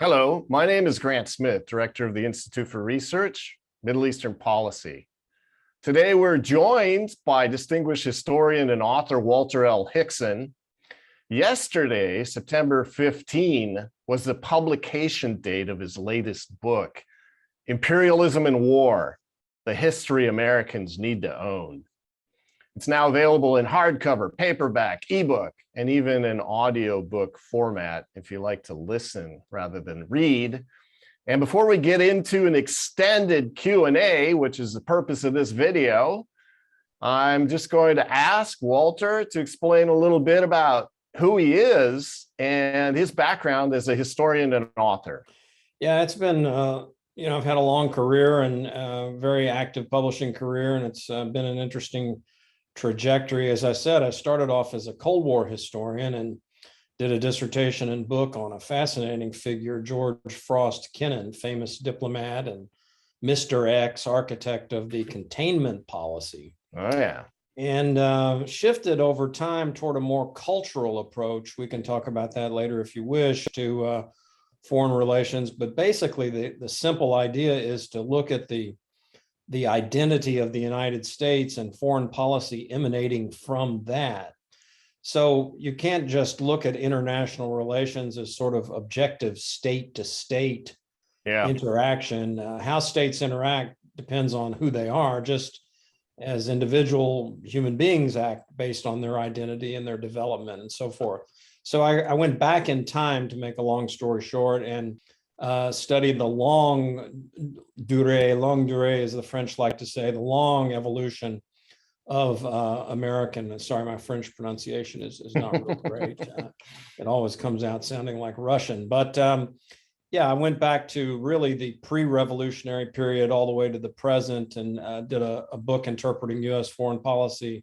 Hello, my name is Grant Smith, Director of the Institute for Research, Middle Eastern Policy. Today, we're joined by distinguished historian and author Walter L. Hixson. Yesterday, September 15, was the publication date of his latest book, Imperialism and War, The History Americans Need to Own. It's now available in hardcover, paperback, ebook, and even an audiobook format if you like to listen rather than read. And before we get into an extended Q&A, which is the purpose of this video, I'm just going to ask Walter to explain a little bit about who he is and his background as a historian and author. Yeah, it's been, I've had a long career and a very active publishing career, and it's been an interesting trajectory. As I said, I started off as a Cold War historian and did a dissertation and book on a fascinating figure, George Frost Kennan, famous diplomat and Mr. X, architect of the containment policy. Oh, yeah. And shifted over time toward a more cultural approach. We can talk about that later if you wish, to foreign relations. But basically, the simple idea is to look at the identity of the United States and foreign policy emanating from that. So you can't just look at international relations as sort of objective state-to-state interaction. How states interact depends on who they are, just as individual human beings act based on their identity and their development and so forth. So I went back in time, to make a long story short, and studied the longue durée, as the French like to say, the long evolution of American. Sorry, my French pronunciation is not real great. It always comes out sounding like Russian. But I went back to really the pre-revolutionary period all the way to the present, and did a book interpreting U.S. foreign policy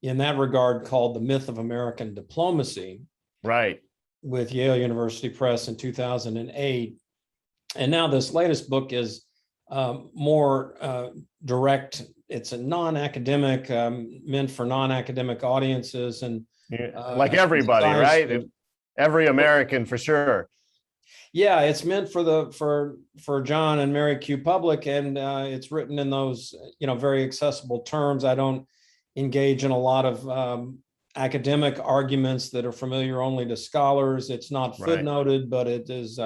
in that regard called The Myth of American Diplomacy. Right. With Yale University Press in 2008. And now this latest book is more direct. It's a non-academic, meant for non-academic audiences. And like everybody, right? Every American, for sure. Yeah, it's meant for John and Mary Q. Public, and it's written in those very accessible terms. I don't engage in a lot of academic arguments that are familiar only to scholars. It's not footnoted, but it is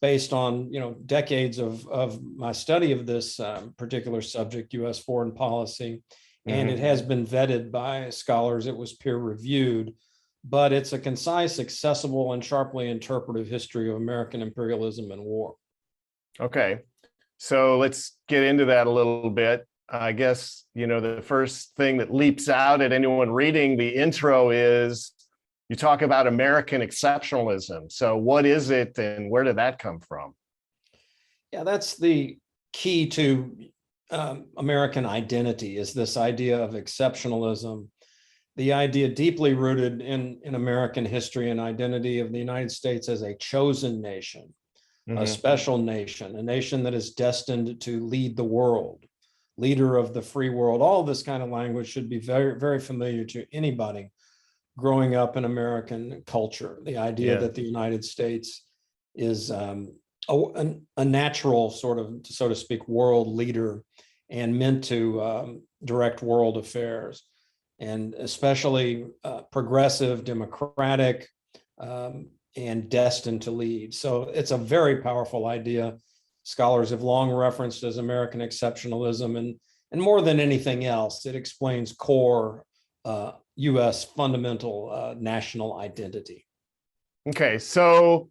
based on decades of my study of this particular subject, U.S. foreign policy, and it has been vetted by scholars. It was peer reviewed, but it's a concise, accessible, and sharply interpretive history of American imperialism and war. Okay, so let's get into that a little bit. I guess, the first thing that leaps out at anyone reading the intro is you talk about American exceptionalism. So what is it and where did that come from? Yeah, that's the key to American identity, is this idea of exceptionalism, the idea deeply rooted in American history and identity of the United States as a chosen nation, a special nation, a nation that is destined to lead the world, leader of the free world. All this kind of language should be very, very familiar to anybody growing up in American culture. The idea that the United States is a natural sort of, so to speak, world leader and meant to direct world affairs, and especially progressive, democratic, and destined to lead. So it's a very powerful idea. Scholars have long referenced as American exceptionalism, and more than anything else, it explains core U.S. fundamental national identity. Okay, so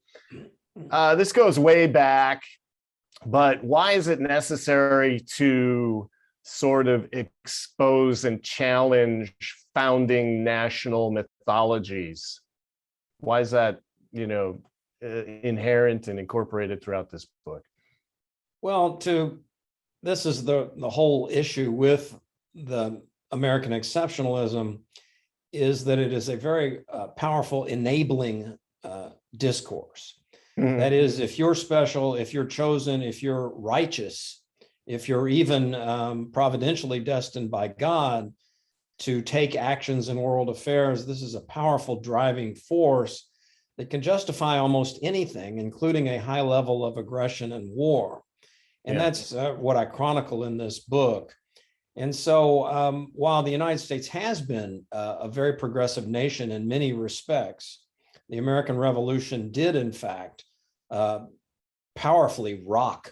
this goes way back, but why is it necessary to sort of expose and challenge founding national mythologies? Why is that, inherent and incorporated throughout this book? Well, this is the whole issue with the American exceptionalism, is that it is a very powerful enabling discourse. That is, if you're special, if you're chosen, if you're righteous, if you're even providentially destined by God to take actions in world affairs, this is a powerful driving force that can justify almost anything, including a high level of aggression and war. And that's what I chronicle in this book. And so while the United States has been a very progressive nation in many respects, the American Revolution did, in fact, powerfully rock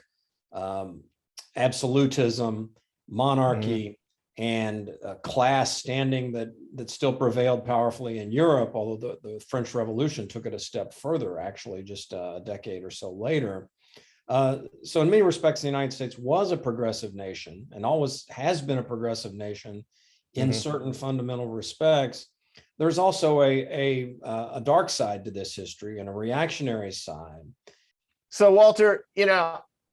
absolutism, monarchy, and class standing that still prevailed powerfully in Europe, although the French Revolution took it a step further, actually, just a decade or so later. So in many respects, the United States was a progressive nation and always has been a progressive nation in certain fundamental respects. There's also a dark side to this history and a reactionary side. So Walter,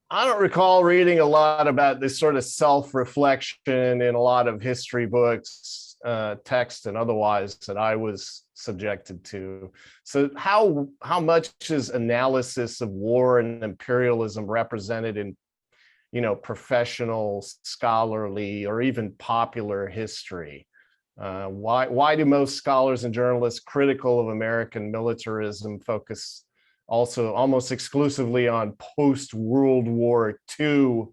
I don't recall reading a lot about this sort of self-reflection in a lot of history books, text and otherwise that I was subjected to. So how much is analysis of war and imperialism represented in, professional, scholarly, or even popular history? Why do most scholars and journalists critical of American militarism focus also almost exclusively on post-World War II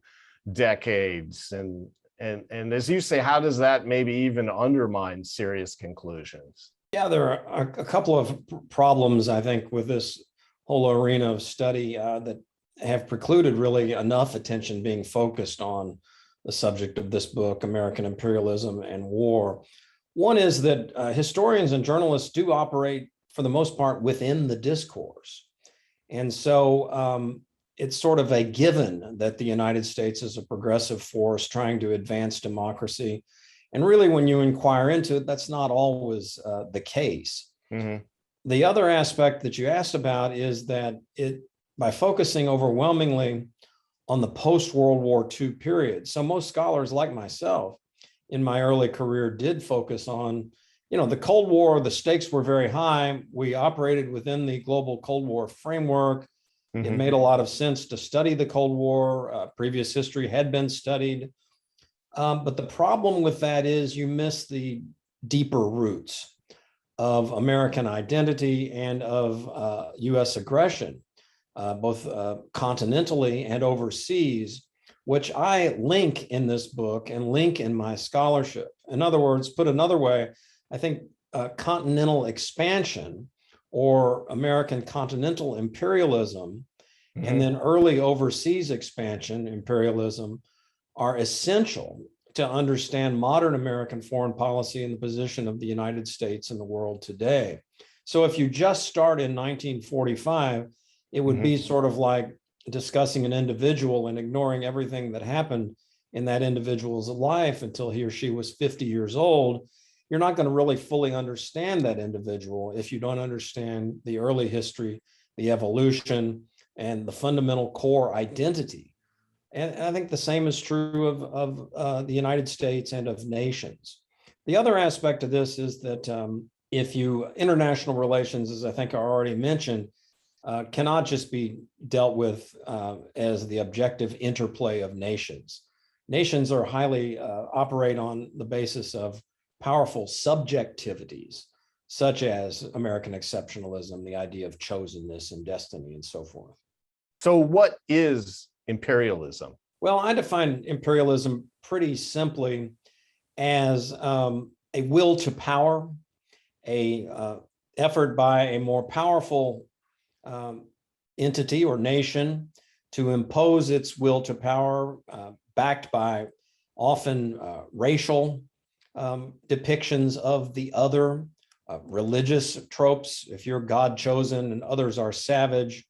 decades? And as you say, how does that maybe even undermine serious conclusions? Yeah, there are a couple of problems, I think, with this whole arena of study that have precluded really enough attention being focused on the subject of this book, American Imperialism and War. One is that historians and journalists do operate, for the most part, within the discourse. And so it's sort of a given that the United States is a progressive force trying to advance democracy. And really, when you inquire into it, that's not always the case. The other aspect that you asked about is that by focusing overwhelmingly on the post-World War II period, so most scholars like myself in my early career did focus on, the Cold War. The stakes were very high. We operated within the global Cold War framework. It made a lot of sense to study the Cold War. Previous history had been studied. But the problem with that is you miss the deeper roots of American identity and of US aggression, both continentally and overseas, which I link in this book and link in my scholarship. In other words, put another way, I think continental expansion or American continental imperialism and then early overseas expansion, imperialism, are essential to understand modern American foreign policy and the position of the United States in the world today. So if you just start in 1945, it would be sort of like discussing an individual and ignoring everything that happened in that individual's life until he or she was 50 years old. You're not going to really fully understand that individual if you don't understand the early history, the evolution, and the fundamental core identity. And I think the same is true of the United States and of nations. The other aspect of this is that international relations, as I think I already mentioned, cannot just be dealt with as the objective interplay of nations. Nations are highly operate on the basis of powerful subjectivities, such as American exceptionalism, the idea of chosenness and destiny, and so forth. So what is imperialism? Well, I define imperialism pretty simply as a will to power, a effort by a more powerful entity or nation to impose its will to power, backed by often racial depictions of the other, religious tropes, if you're God chosen and others are savage,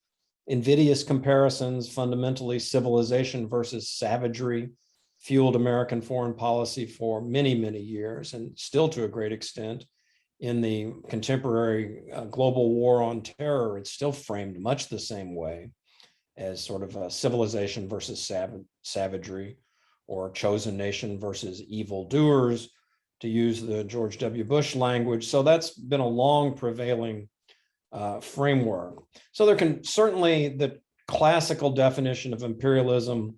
invidious comparisons, fundamentally civilization versus savagery, fueled American foreign policy for many, many years, and still to a great extent in the contemporary global war on terror. It's still framed much the same way as sort of a civilization versus savagery, or chosen nation versus evildoers, to use the George W. Bush language. So that's been a long prevailing framework. So there can certainly, the classical definition of imperialism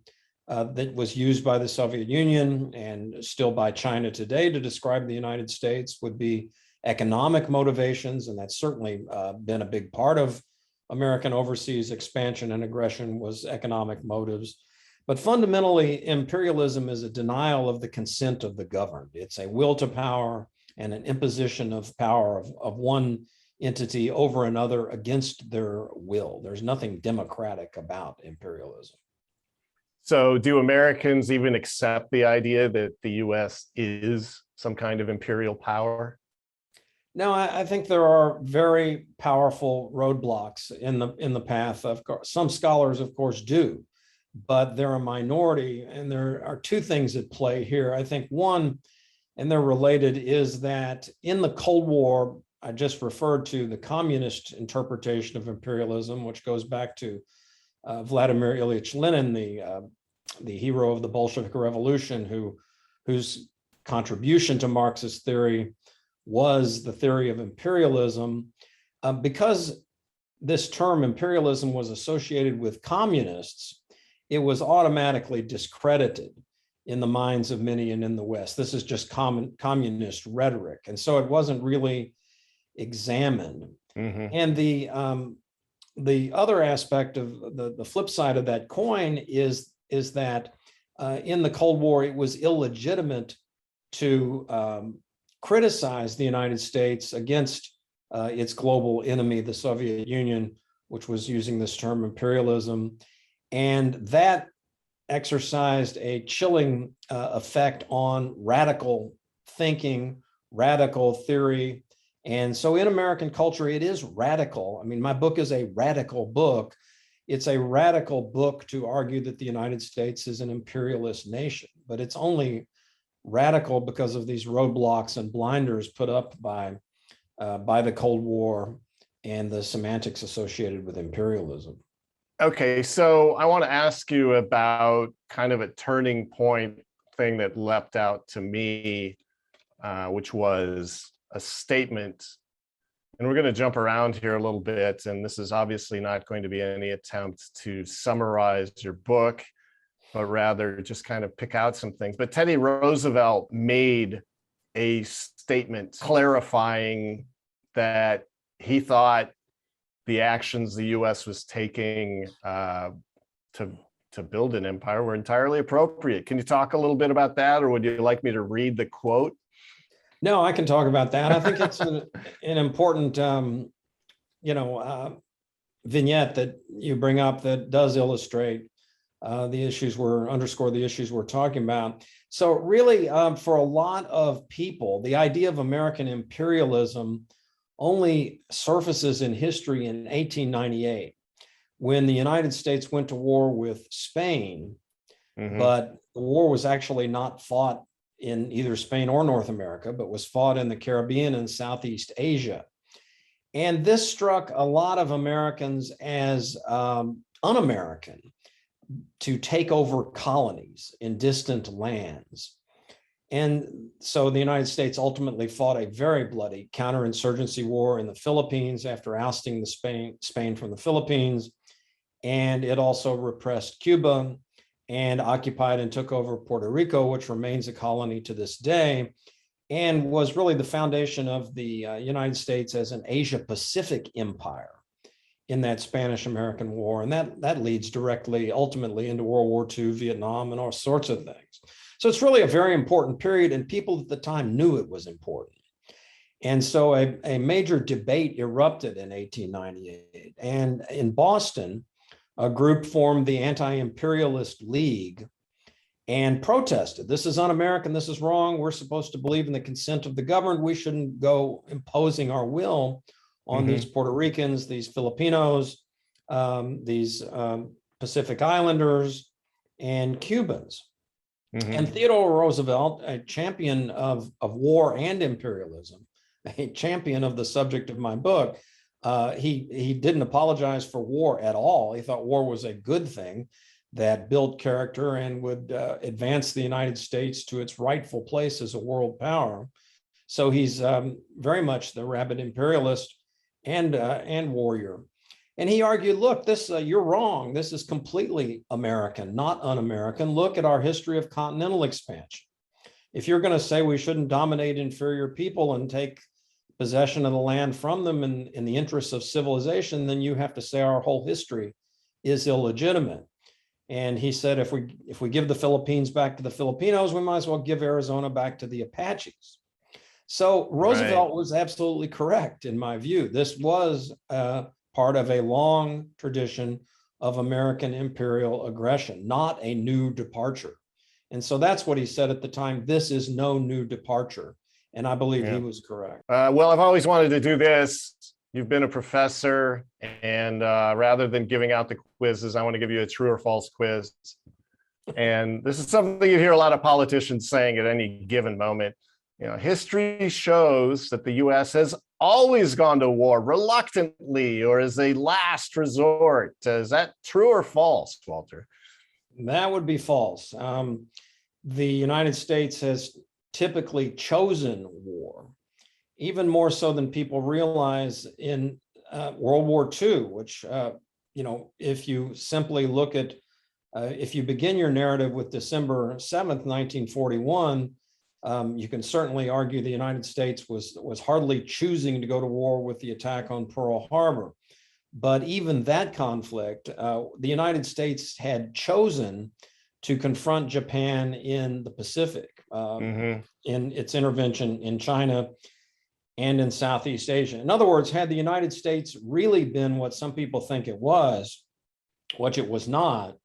that was used by the Soviet Union and still by China today to describe the United States would be economic motivations, and that's certainly been a big part of American overseas expansion and aggression was economic motives. But fundamentally, imperialism is a denial of the consent of the governed. It's a will to power and an imposition of power of one entity over another against their will. There's nothing democratic about imperialism. So do Americans even accept the idea that the US is some kind of imperial power? No, I think there are very powerful roadblocks in the path. Of course, some scholars, of course, do, but they're a minority. And there are two things at play here. I think one, and they're related, is that in the Cold War, I just referred to the communist interpretation of imperialism, which goes back to Vladimir Ilyich Lenin, the hero of the Bolshevik Revolution, whose contribution to Marxist theory was the theory of imperialism. Because this term imperialism was associated with communists, it was automatically discredited in the minds of many and in the West. This is just communist rhetoric. And so it wasn't really examined. Mm-hmm. And the other aspect of the flip side of that coin is that in the Cold War, it was illegitimate to criticize the United States against its global enemy, the Soviet Union, which was using this term imperialism. And that exercised a chilling effect on radical thinking, radical theory. And so in American culture, it is radical. I mean, my book is a radical book. It's a radical book to argue that the United States is an imperialist nation, but it's only radical because of these roadblocks and blinders put up by the Cold War and the semantics associated with imperialism. Okay, so I want to ask you about kind of a turning point thing that leapt out to me, which was a statement. And we're going to jump around here a little bit, and this is obviously not going to be any attempt to summarize your book, but rather just kind of pick out some things. But Teddy Roosevelt made a statement clarifying that he thought the actions the US was taking to build an empire were entirely appropriate. Can you talk a little bit about that, or would you like me to read the quote? No, I can talk about that. I think it's an important, vignette that you bring up that does illustrate underscore the issues we're talking about. So really, for a lot of people, the idea of American imperialism only surfaces in history in 1898, when the United States went to war with Spain, but the war was actually not fought in either Spain or North America, but was fought in the Caribbean and Southeast Asia. And this struck a lot of Americans as un-American, to take over colonies in distant lands. And so the United States ultimately fought a very bloody counterinsurgency war in the Philippines after ousting Spain from the Philippines. And it also repressed Cuba and occupied and took over Puerto Rico, which remains a colony to this day, and was really the foundation of the United States as an Asia-Pacific empire in that Spanish-American War. And that leads directly, ultimately, into World War II, Vietnam, and all sorts of things. So it's really a very important period, and people at the time knew it was important. And so a major debate erupted in 1898. And in Boston, a group formed the Anti-Imperialist League and protested. This is un-American, this is wrong. We're supposed to believe in the consent of the governed. We shouldn't go imposing our will on these Puerto Ricans, these Filipinos, these Pacific Islanders, and Cubans. And Theodore Roosevelt, a champion of war and imperialism, a champion of the subject of my book, he didn't apologize for war at all. He thought war was a good thing that built character and would advance the United States to its rightful place as a world power. So he's very much the rabid imperialist and warrior. And he argued, look, this you're wrong. This is completely American, not un-American. Look at our history of continental expansion. If you're going to say we shouldn't dominate inferior people and take possession of the land from them in the interests of civilization, then you have to say our whole history is illegitimate. And he said, if we give the Philippines back to the Filipinos, we might as well give Arizona back to the Apaches. So Roosevelt was absolutely correct, in my view. This was part of a long tradition of American imperial aggression, not a new departure. And so that's what he said at the time. This is no new departure. And I believe he was correct. Well, I've always wanted to do this. You've been a professor, and rather than giving out the quizzes, I want to give you a true or false quiz. And this is something you hear a lot of politicians saying at any given moment. You know, history shows that the U.S. has always gone to war reluctantly or as a last resort. Is that true or false, Walter? That would be false. The United States has typically chosen war, even more so than people realize in World War II, which, if you simply look at, if you begin your narrative with December 7th, 1941, you can certainly argue the United States was hardly choosing to go to war with the attack on Pearl Harbor. But even that conflict, the United States had chosen to confront Japan in the Pacific, in its intervention in China and in Southeast Asia. In other words, had the United States really been what some people think it was, which it was not,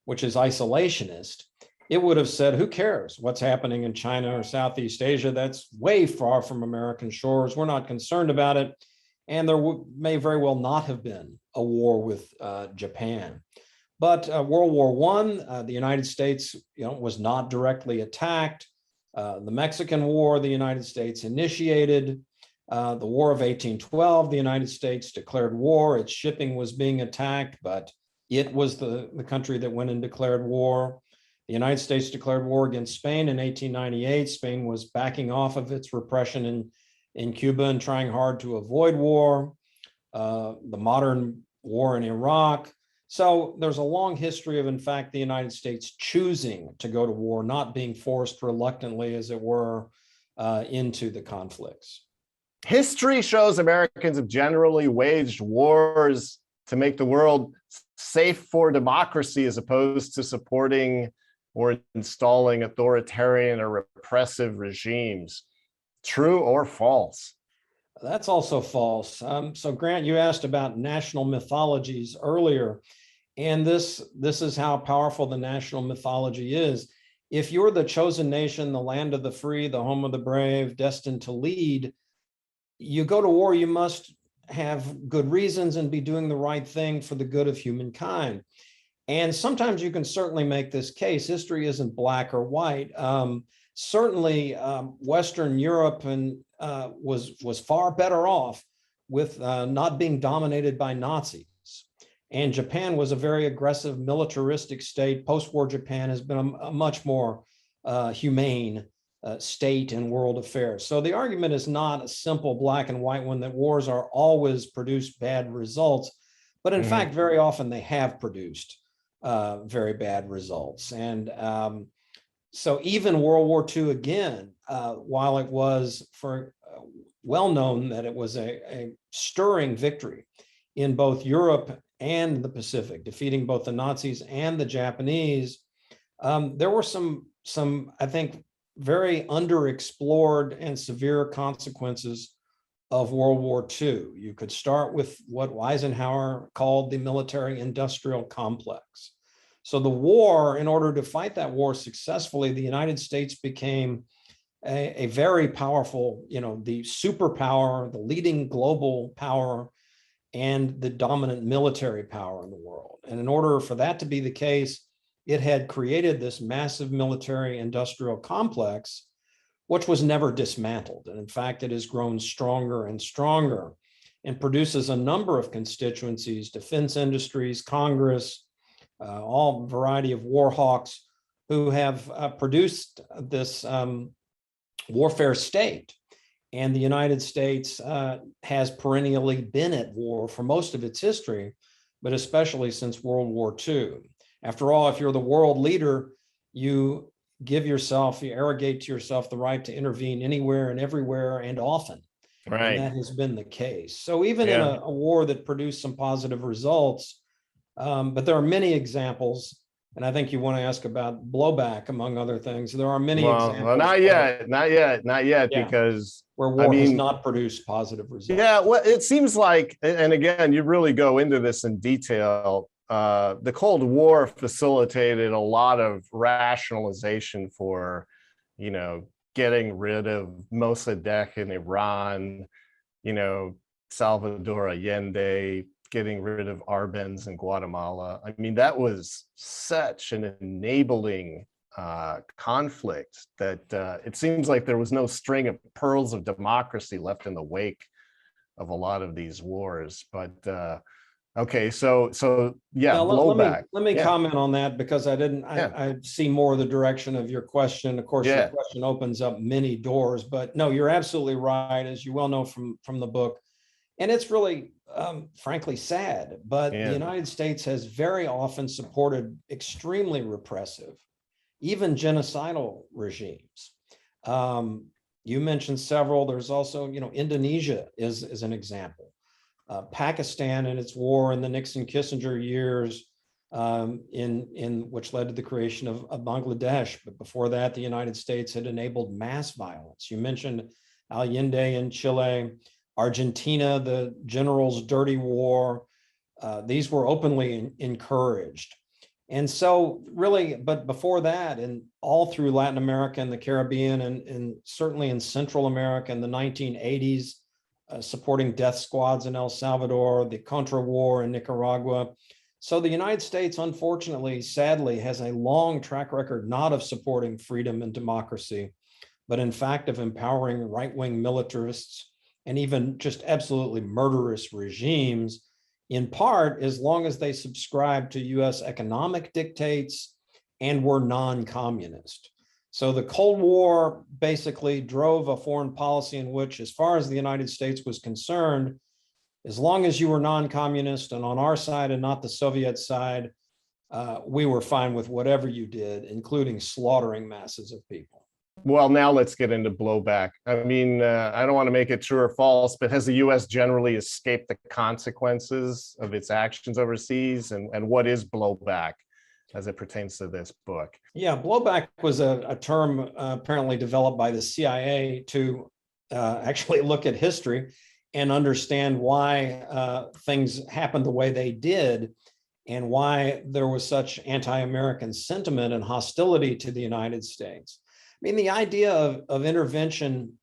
which is isolationist, it would have said, who cares what's happening in China or Southeast Asia? That's way far from American shores. We're not concerned about it. And there may very well not have been a war with Japan. But World War I, the United States was not directly attacked. The Mexican War, the United States initiated. The War of 1812, the United States declared war. Its shipping was being attacked, but it was the country that went and declared war. The United States declared war against Spain in 1898. Spain was backing off of its repression in Cuba and trying hard to avoid war. The modern war in Iraq. So there's a long history of, in fact, the United States choosing to go to war, not being forced reluctantly, as it were, into the conflicts. History shows Americans have generally waged wars to make the world safe for democracy as opposed to supporting or installing authoritarian or repressive regimes. True or false? That's also false. So Grant, you asked about national mythologies earlier, and this is how powerful the national mythology is. If you're the chosen nation, the land of the free, the home of the brave, destined to lead, you go to war, you must have good reasons and be doing the right thing for the good of humankind. And sometimes you can certainly make this case. History isn't black or white. Certainly, Western Europe was far better off with not being dominated by Nazis. And Japan was a very aggressive militaristic state. Post-war Japan has been a much more humane state in world affairs. So the argument is not a simple black and white one that wars are always produce bad results, but in fact, very often they have produced very bad results. And so even World War II, again, while it was well known that it was a stirring victory in both Europe and the Pacific, defeating both the Nazis and the Japanese, there were some, I think, very underexplored and severe consequences of World War II. You could start with what Eisenhower called the military-industrial complex. So the war, in order to fight that war successfully, the United States became a very powerful, the superpower, the leading global power, and the dominant military power in the world. And in order for that to be the case, it had created this massive military industrial complex, which was never dismantled. And in fact, it has grown stronger and stronger and produces a number of constituencies, defense industries, Congress, all variety of war hawks who have produced this warfare state. And the United States has perennially been at war for most of its history, but especially since World War II. After all, if you're the world leader, you arrogate to yourself the right to intervene anywhere and everywhere and often. And Right. that has been the case. So even in Yeah. a war that produced some positive results, but there are many examples, and I think you want to ask about blowback, among other things. There are many Well, examples not where, yet, not yet, not yet, yeah, because where I war has mean, not produced positive yeah, results. well, it seems like, and again, you really go into this in detail. The Cold War facilitated a lot of rationalization for, you know, getting rid of Mossadegh in Iran, you know, Salvador Allende, getting rid of Arbenz in Guatemala. I mean, that was such an enabling conflict that it seems like there was no string of pearls of democracy left in the wake of a lot of these wars. But okay, so yeah, Yeah, blowback. let me Yeah, comment on that, because yeah, I see more of the direction of your question. Of course, your yeah, question opens up many doors, but no, you're absolutely right, as you well know from the book. And it's really, frankly, sad, but the yeah. United States has very often supported extremely repressive, even genocidal regimes. Um, you mentioned several. There's also, Indonesia is an example. Pakistan in its war in the Nixon-Kissinger years, in which led to the creation of Bangladesh. But before that, the United States had enabled mass violence. You mentioned Allende in Chile, Argentina, the general's dirty war. These were openly encouraged. And so really, but before that, and all through Latin America and the Caribbean, and certainly in Central America in the 1980s, supporting death squads in El Salvador, the Contra War in Nicaragua. So the United States, unfortunately, sadly, has a long track record not of supporting freedom and democracy, but in fact of empowering right-wing militarists and even just absolutely murderous regimes, in part as long as they subscribe to US economic dictates and were non-communist. So the Cold War basically drove a foreign policy in which, as far as the United States was concerned, as long as you were non-communist and on our side and not the Soviet side, we were fine with whatever you did, including slaughtering masses of people. Well, now let's get into blowback. I mean, I don't want to make it true or false, but has the U.S. generally escaped the consequences of its actions overseas? And what is blowback as it pertains to this book? Yeah, blowback was a term apparently developed by the CIA to actually look at history and understand why things happened the way they did, and why there was such anti-American sentiment and hostility to the United States. I mean, the idea of intervention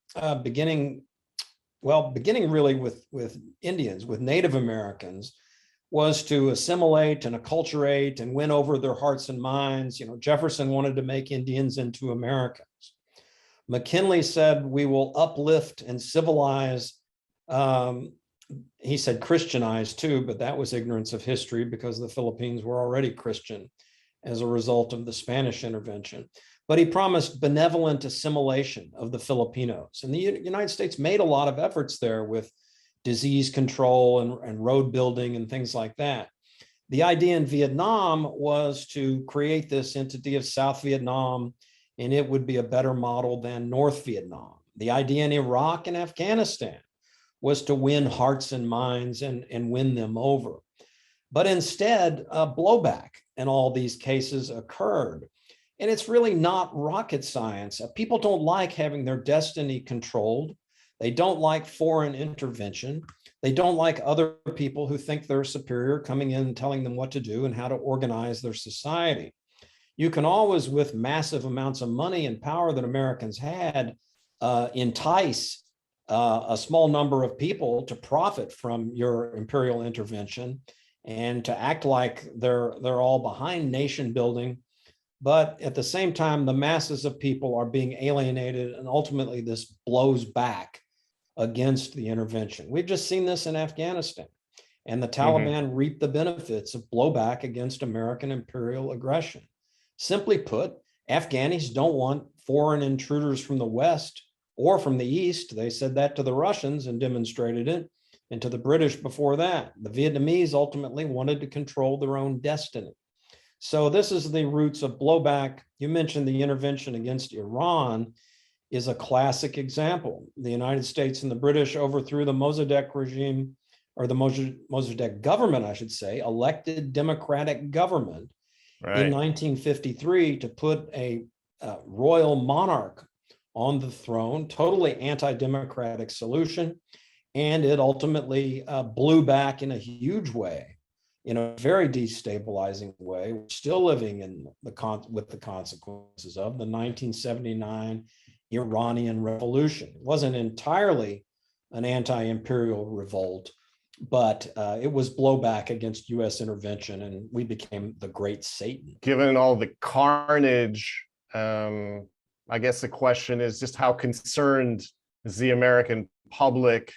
beginning really with Indians, with Native Americans, was to assimilate and acculturate and win over their hearts and minds. Jefferson wanted to make Indians into Americans. McKinley said, we will uplift and civilize. He said Christianize too, but that was ignorance of history, because the Philippines were already Christian as a result of the Spanish intervention. But he promised benevolent assimilation of the Filipinos. And the United States made a lot of efforts there with disease control and road building and things like that. The idea in Vietnam was to create this entity of South Vietnam, and it would be a better model than North Vietnam. The idea in Iraq and Afghanistan was to win hearts and minds and win them over. But instead, blowback in all these cases occurred. And it's really not rocket science. People don't like having their destiny controlled. They don't like foreign intervention. They don't like other people who think they're superior coming in and telling them what to do and how to organize their society. You can always, with massive amounts of money and power that Americans had, entice a small number of people to profit from your imperial intervention and to act like they're all behind nation building. But at the same time, the masses of people are being alienated, and ultimately this blows back against the intervention. We've just seen this in Afghanistan, and the Taliban reaped the benefits of blowback against American imperial aggression. Simply put, Afghanis don't want foreign intruders from the West or from the East. They said that to the Russians and demonstrated it, and to the British before that. The Vietnamese ultimately wanted to control their own destiny. So this is the roots of blowback. You mentioned the intervention against Iran. is a classic example. The United States and the British overthrew the Mossadegh regime, or the Mossadegh government, I should say, elected democratic government in 1953 to put a royal monarch on the throne, totally anti-democratic solution. And it ultimately blew back in a huge way, in a very destabilizing way. We're still living in with the consequences of the 1979 Iranian Revolution. It wasn't entirely an anti-imperial revolt, but it was blowback against US intervention, and we became the Great Satan. Given all the carnage, I guess the question is just how concerned is the American public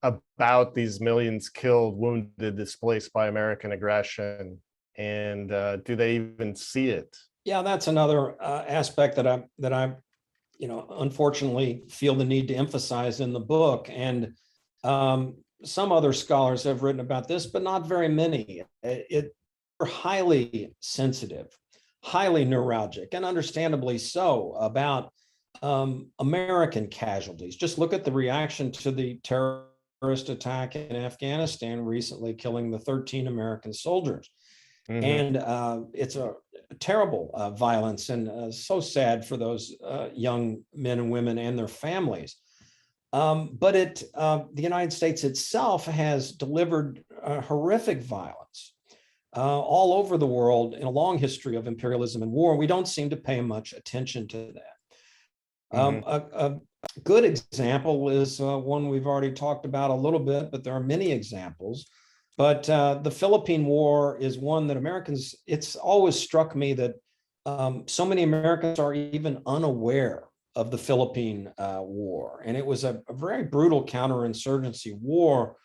about these millions killed, wounded, displaced by American aggression, and do they even see it? Yeah, that's another aspect that I unfortunately feel the need to emphasize in the book. And some other scholars have written about this, but not very many. They're highly sensitive, highly neuralgic, and understandably so, about American casualties. Just look at the reaction to the terrorist attack in Afghanistan recently, killing the 13 American soldiers. Mm-hmm. And it's a terrible violence, and so sad for those young men and women and their families. But the United States itself has delivered horrific violence all over the world in a long history of imperialism and war. We don't seem to pay much attention to that. Mm-hmm. A good example is one we've already talked about a little bit, but there are many examples. But the Philippine War is one that Americans, it's always struck me that so many Americans are even unaware of the Philippine War. And it was a very brutal counterinsurgency war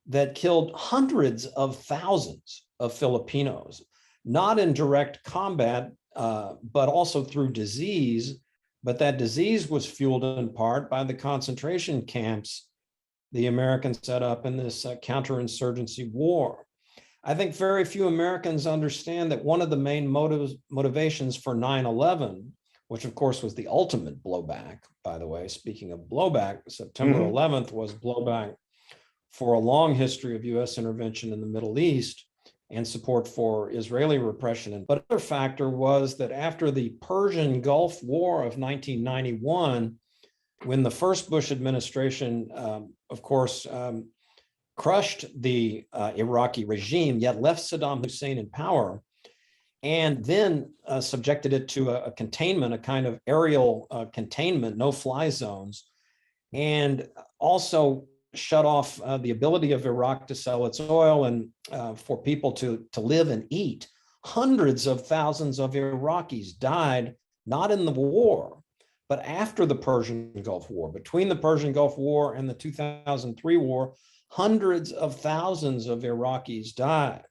that killed hundreds of thousands of Filipinos, not in direct combat, but also through disease. But that disease was fueled in part by the concentration camps the Americans set up in this counterinsurgency war. I think very few Americans understand that one of the main motivations for 9/11, which of course was the ultimate blowback, by the way, speaking of blowback, September 11th was blowback for a long history of US intervention in the Middle East and support for Israeli repression. But another factor was that after the Persian Gulf War of 1991, when the first Bush administration, of course, crushed the Iraqi regime, yet left Saddam Hussein in power, and then subjected it to a containment, a kind of aerial containment, no-fly zones, and also shut off the ability of Iraq to sell its oil and for people to live and eat. Hundreds of thousands of Iraqis died, not in the war, but after the Persian Gulf War. Between the Persian Gulf War and the 2003 war, hundreds of thousands of Iraqis died.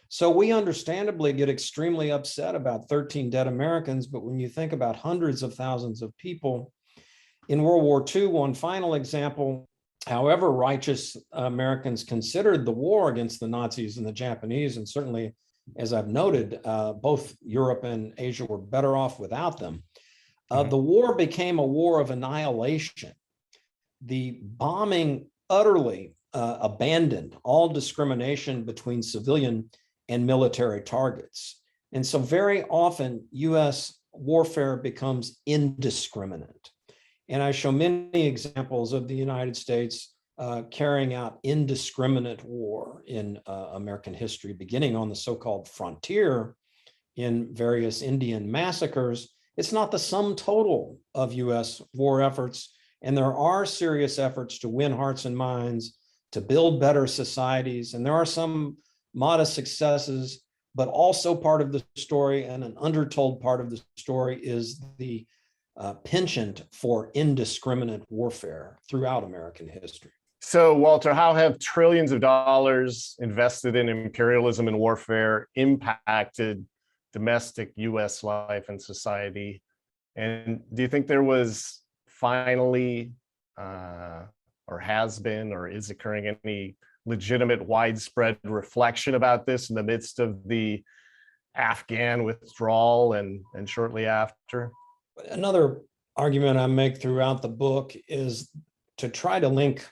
So we understandably get extremely upset about 13 dead Americans, but when you think about hundreds of thousands of people in World War II, one final example, however righteous Americans considered the war against the Nazis and the Japanese, and certainly, as I've noted, both Europe and Asia were better off without them. The war became a war of annihilation. The bombing utterly abandoned all discrimination between civilian and military targets. And so very often US warfare becomes indiscriminate. And I show many examples of the United States carrying out indiscriminate war in American history, beginning on the so-called frontier in various Indian massacres. It's not the sum total of US war efforts. And there are serious efforts to win hearts and minds, to build better societies. And there are some modest successes, but also part of the story, and an undertold part of the story, is the penchant for indiscriminate warfare throughout American history. So, Walter, how have trillions of dollars invested in imperialism and warfare impacted domestic US life and society? And do you think there was finally, or has been, or is occurring any legitimate widespread reflection about this in the midst of the Afghan withdrawal and shortly after? Another argument I make throughout the book is to try to link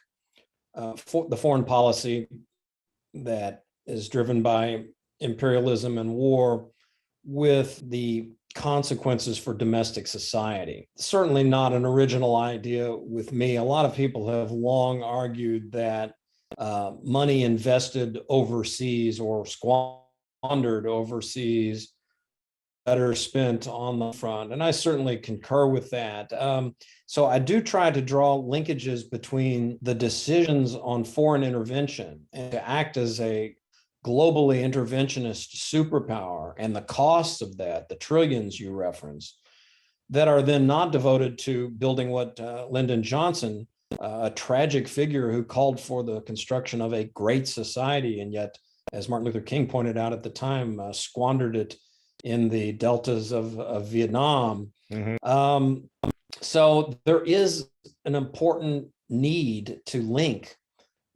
the foreign policy that is driven by imperialism and war with the consequences for domestic society. Certainly not an original idea with me. A lot of people have long argued that money invested overseas or squandered overseas better spent on the front. And I certainly concur with that. So I do try to draw linkages between the decisions on foreign intervention and to act as a globally interventionist superpower and the costs of that, the trillions you reference, that are then not devoted to building what Lyndon Johnson, a tragic figure who called for the construction of a great society, and yet, as Martin Luther King pointed out at the time, squandered it in the deltas of Vietnam. So there is an important need to link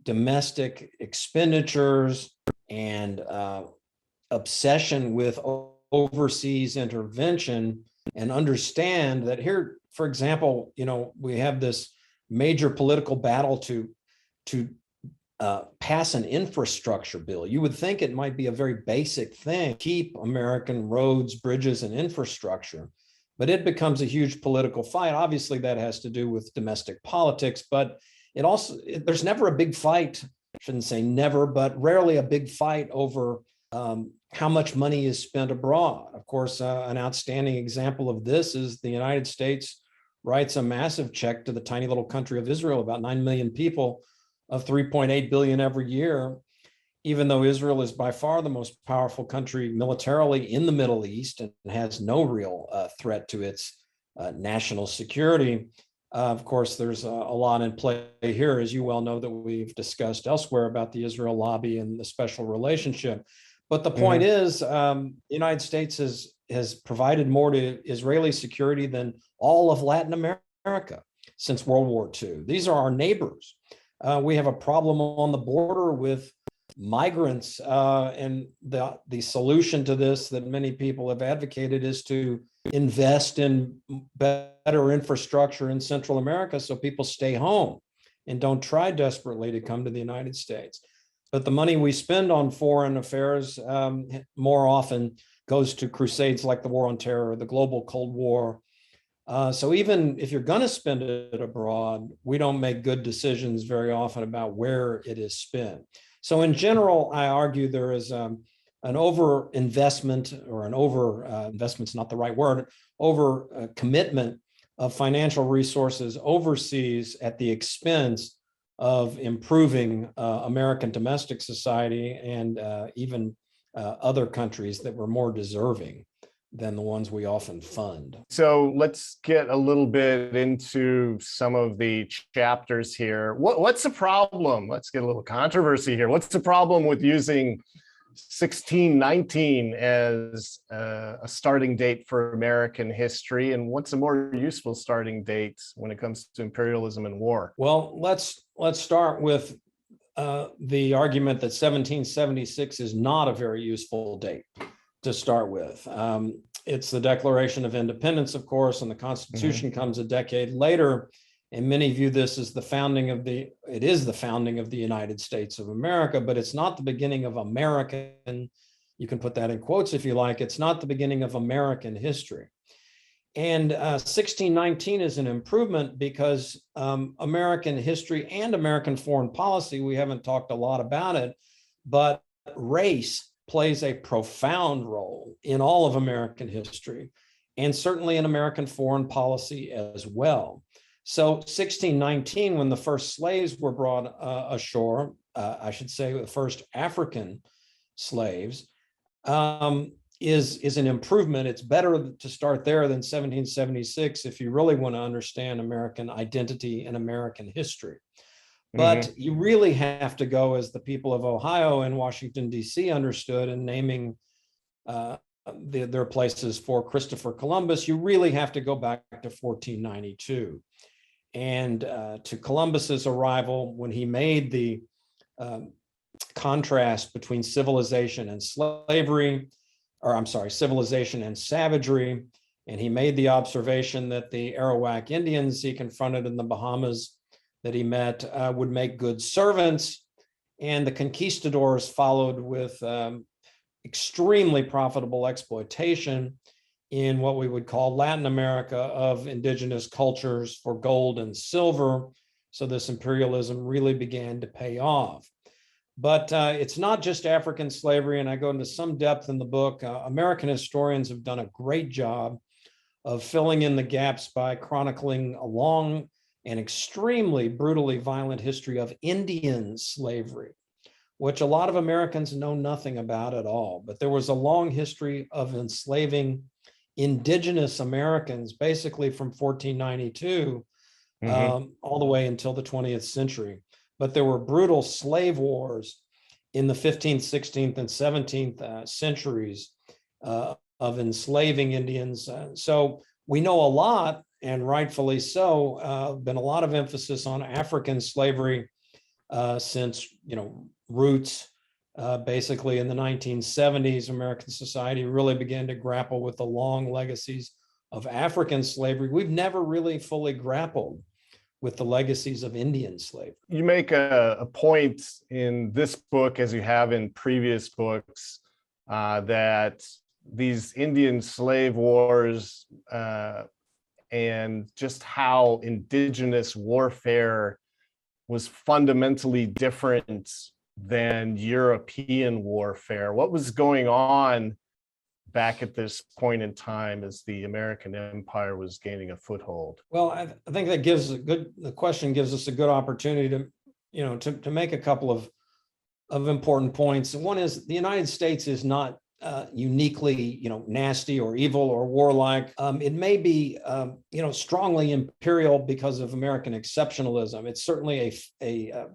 domestic expenditures and obsession with overseas intervention, and understand that here, for example, we have this major political battle to pass an infrastructure bill. You would think it might be a very basic thing, keep American roads, bridges, and infrastructure, but it becomes a huge political fight. Obviously, that has to do with domestic politics, but there's never a big fight. I shouldn't say never, but rarely a big fight over how much money is spent abroad. Of course, an outstanding example of this is the United States writes a massive check to the tiny little country of Israel, about 9 million people, of 3.8 billion every year, even though Israel is by far the most powerful country militarily in the Middle East and has no real threat to its national security. Of course, there's a lot in play here, as you well know, that we've discussed elsewhere about the Israel lobby and the special relationship. But the point is, the United States has provided more to Israeli security than all of Latin America since World War II. These are our neighbors. We have a problem on the border with migrants, and the solution to this that many people have advocated is to invest in better infrastructure in Central America so people stay home and don't try desperately to come to the United States. But the money we spend on foreign affairs more often goes to crusades like the War on Terror, the global Cold War. So even if you're going to spend it abroad, we don't make good decisions very often about where it is spent. So in general, I argue there is an over investment, or an over investment's not the right word, over commitment of financial resources overseas at the expense of improving American domestic society and even other countries that were more deserving than the ones we often fund. So let's get a little bit into some of the chapters here. What's the problem? Let's get a little controversy here. What's the problem with using 1619 as a starting date for American history, and what's a more useful starting date when it comes to imperialism and war? Well, let's start with the argument that 1776 is not a very useful date to start with. It's the Declaration of Independence, of course, and the Constitution comes a decade later. And many view this as the founding of the United States of America, but it's not the beginning of American, you can put that in quotes if you like, it's not the beginning of American history. And 1619 is an improvement because American history and American foreign policy, we haven't talked a lot about it, but race plays a profound role in all of American history, and certainly in American foreign policy as well. So 1619, when the first slaves were brought ashore, I should say the first African slaves, is an improvement. It's better to start there than 1776 if you really want to understand American identity and American history. But you really have to go, as the people of Ohio and Washington, D.C. understood, in naming their places for Christopher Columbus. You really have to go back to 1492. And to Columbus's arrival, when he made the contrast between civilization and slavery, or I'm sorry, civilization and savagery, And he made the observation that the Arawak Indians he confronted in the Bahamas that he met would make good servants. And the conquistadors followed with extremely profitable exploitation in what we would call Latin America of indigenous cultures for gold and silver. So this imperialism really began to pay off. But it's not just African slavery, and I go into some depth in the book. American historians have done a great job of filling in the gaps by chronicling a long and extremely brutally violent history of Indian slavery, which a lot of Americans know nothing about at all. But there was a long history of enslaving indigenous Americans, basically from 1492 all the way until the 20th century. But there were brutal slave wars in the 15th, 16th, and 17th centuries of enslaving Indians. So we know a lot, and rightfully so, been a lot of emphasis on African slavery since, roots basically in the 1970s. American society really began to grapple with the long legacies of African slavery. We've never really fully grappled with the legacies of Indian slavery. You make a point in this book, as you have in previous books, that these Indian slave wars and just how indigenous warfare was fundamentally different than European warfare. What was going on back at this point in time as the American empire was gaining a foothold? Well, I think that the question gives us a good opportunity to make a couple of important points. And one is the United States is not uniquely, nasty or evil or warlike. It may be, strongly imperial because of American exceptionalism. It's certainly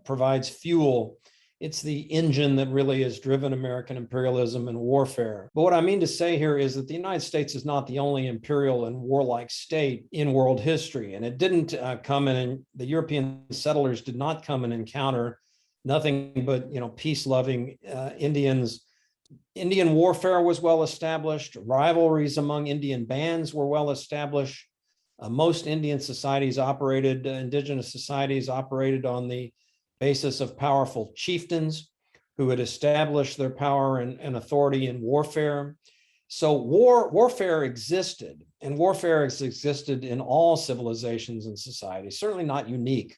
provides fuel. It's the engine that really has driven American imperialism and warfare. But what I mean to say here is that the United States is not the only imperial and warlike state in world history. And it didn't come in, and the European settlers did not come and encounter nothing but, peace-loving Indians. Indian warfare was well established. Rivalries among Indian bands were well established. Most Indian societies indigenous societies operated on the basis of powerful chieftains who had established their power and authority in warfare. So warfare existed, and warfare has existed in all civilizations and societies, certainly not unique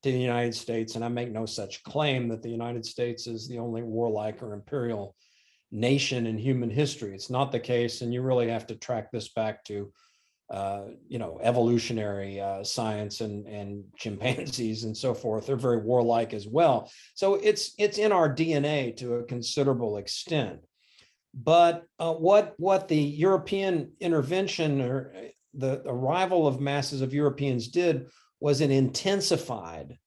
to the United States. And I make no such claim that the United States is the only warlike or imperial nation in human history. It's not the case, and you really have to track this back to evolutionary science and chimpanzees and so forth. They're very warlike as well. So it's in our DNA to a considerable extent. But what the European intervention or the arrival of masses of Europeans did was it intensified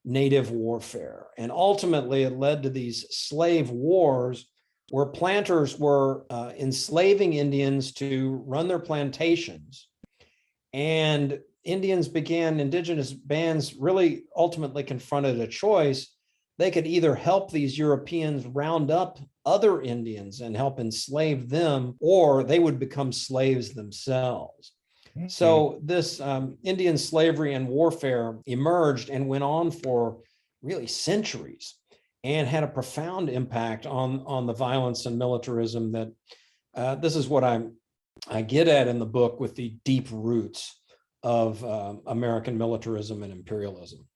native warfare. And ultimately it led to these slave wars where planters were enslaving Indians to run their plantations. And indigenous bands really ultimately confronted a choice. They could either help these Europeans round up other Indians and help enslave them, or they would become slaves themselves. Mm-hmm. So this Indian slavery and warfare emerged and went on for really centuries and had a profound impact on the violence and militarism that this is what I get at in the book with the deep roots of American militarism and imperialism.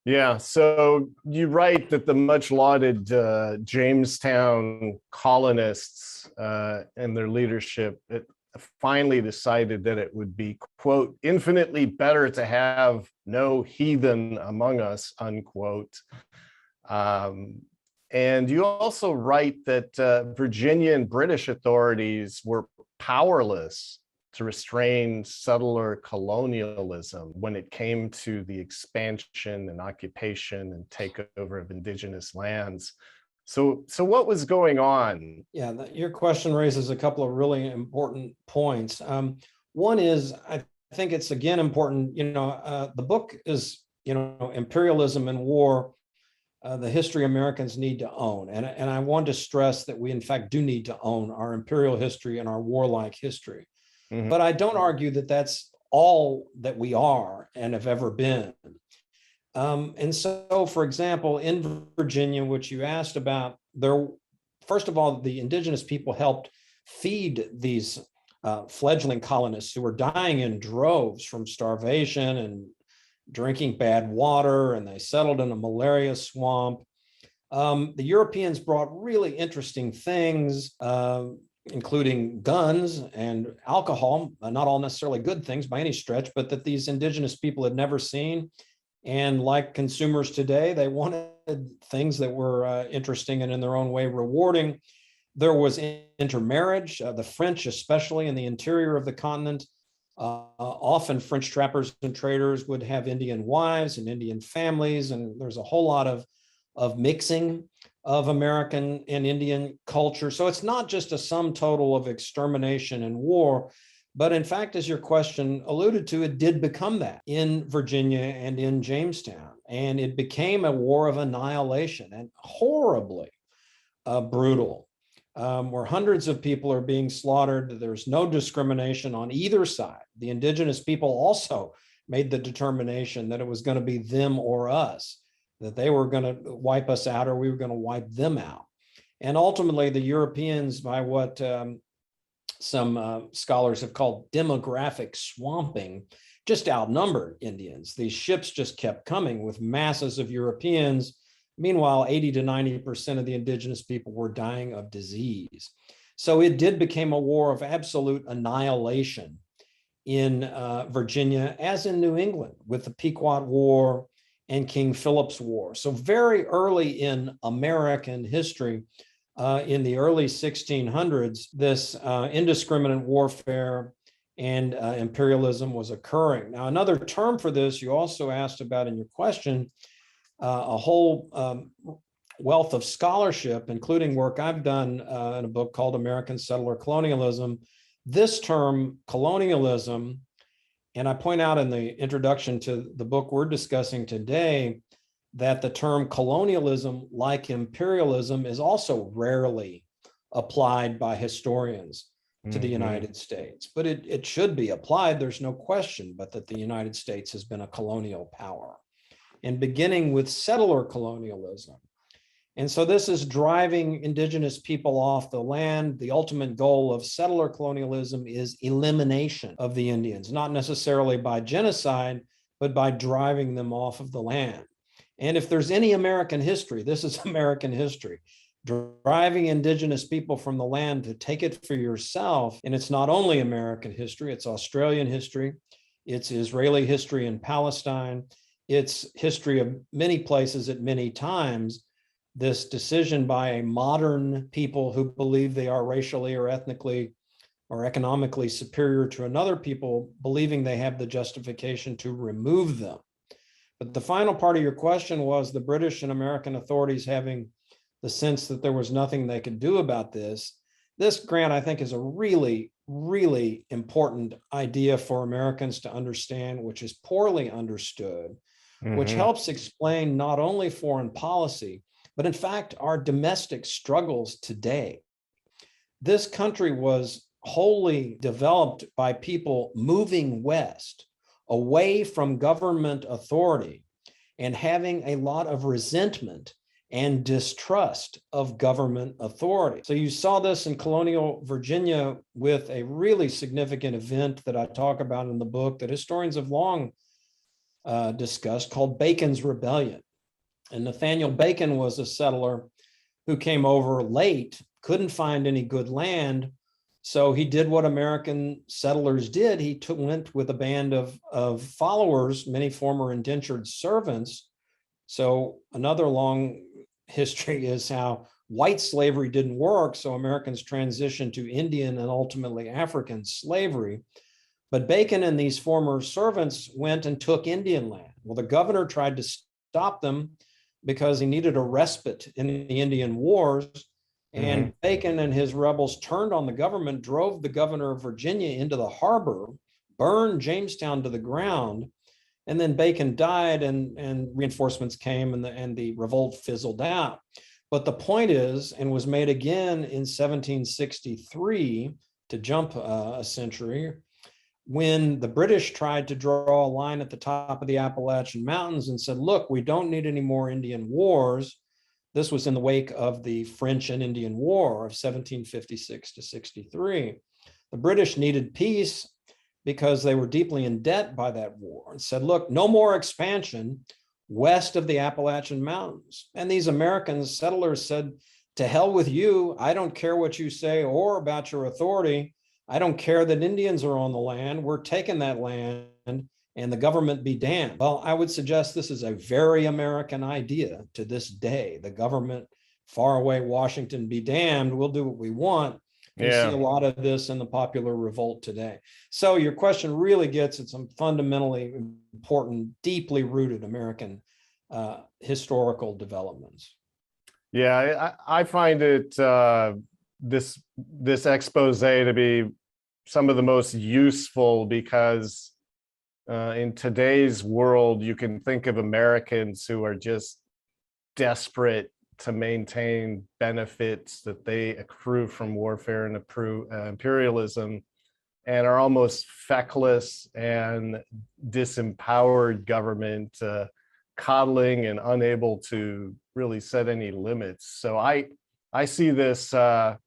Yeah, so you write that the much lauded Jamestown colonists and their leadership finally decided that it would be, quote, infinitely better to have no heathen among us, unquote. And you also write that Virginia and British authorities were powerless to restrain settler colonialism when it came to the expansion and occupation and takeover of indigenous lands. So what was going on? Yeah, your question raises a couple of really important points. One is, I think it's again important, the book is, Imperialism and War, the history Americans need to own. And I want to stress that we in fact do need to own our imperial history and our warlike history. But I don't argue that that's all that we are and have ever been. And so, for example, in Virginia, which you asked about, there, first of all, the indigenous people helped feed these fledgling colonists who were dying in droves from starvation and drinking bad water, and they settled in a malaria swamp. The Europeans brought really interesting things, including guns and alcohol, not all necessarily good things by any stretch, but that these indigenous people had never seen. And like consumers today, they wanted things that were interesting and in their own way rewarding. There was intermarriage, the French, especially in the interior of the continent. Often French trappers and traders would have Indian wives and Indian families, and there's a whole lot of mixing of American and Indian culture. So it's not just a sum total of extermination and war, but in fact, as your question alluded to, it did become that in Virginia and in Jamestown. And it became a war of annihilation, and horribly brutal, where hundreds of people are being slaughtered. There's no discrimination on either side. The indigenous people also made the determination that it was going to be them or us, that they were going to wipe us out or we were going to wipe them out. And ultimately, the Europeans, by what some scholars have called demographic swamping, just outnumbered Indians. These ships just kept coming with masses of Europeans. Meanwhile, 80 to 90% of the indigenous people were dying of disease. So it did become a war of absolute annihilation in Virginia, as in New England, with the Pequot War and King Philip's War. So very early in American history, in the early 1600s, this indiscriminate warfare and imperialism was occurring. Now, another term for this you also asked about in your question, a whole wealth of scholarship, including work I've done in a book called American Settler Colonialism. This term, colonialism, and I point out in the introduction to the book we're discussing today, that the term colonialism, like imperialism, is also rarely applied by historians to the United States. But it should be applied, there's no question, but that the United States has been a colonial power. And beginning with settler colonialism. And so this is driving indigenous people off the land. The ultimate goal of settler colonialism is elimination of the Indians, not necessarily by genocide, but by driving them off of the land. And if there's any American history, this is American history, driving indigenous people from the land to take it for yourself. And it's not only American history, it's Australian history, it's Israeli history in Palestine, it's history of many places at many times. This decision by a modern people who believe they are racially or ethnically or economically superior to another people, believing they have the justification to remove them. But the final part of your question was the British and American authorities having the sense that there was nothing they could do about this. This, Grant, I think, is a really, really important idea for Americans to understand, which is poorly understood, which helps explain not only foreign policy, but in fact, our domestic struggles today. This country was wholly developed by people moving west, away from government authority, and having a lot of resentment and distrust of government authority. So you saw this in colonial Virginia with a really significant event that I talk about in the book that historians have long discussed, called Bacon's Rebellion. And Nathaniel Bacon was a settler who came over late, couldn't find any good land. So he did what American settlers did. He went with a band of followers, many former indentured servants. So another long history is how white slavery didn't work. So Americans transitioned to Indian and ultimately African slavery. But Bacon and these former servants went and took Indian land. Well, the governor tried to stop them because he needed a respite in the Indian Wars. And Bacon and his rebels turned on the government, drove the governor of Virginia into the harbor, burned Jamestown to the ground, and then Bacon died and reinforcements came and the revolt fizzled out. But the point is, and was made again in 1763 to jump a century, when the British tried to draw a line at the top of the Appalachian Mountains and said, look, we don't need any more Indian wars. This was in the wake of the French and Indian War of 1756 to 63. The British needed peace because they were deeply in debt by that war, and said, look, no more expansion west of the Appalachian Mountains. And these American settlers said, to hell with you. I don't care what you say or about your authority. I don't care that Indians are on the land. We're taking that land, and the government be damned. Well, I would suggest this is a very American idea to this day. The government, far away Washington be damned, we'll do what we want. You see a lot of this in the popular revolt today. So your question really gets at some fundamentally important, deeply rooted American historical developments. Yeah, I find it this expose to be some of the most useful, because in today's world, you can think of Americans who are just desperate to maintain benefits that they accrue from warfare and imperialism, and are almost feckless and disempowered government, coddling and unable to really set any limits. So I see this, the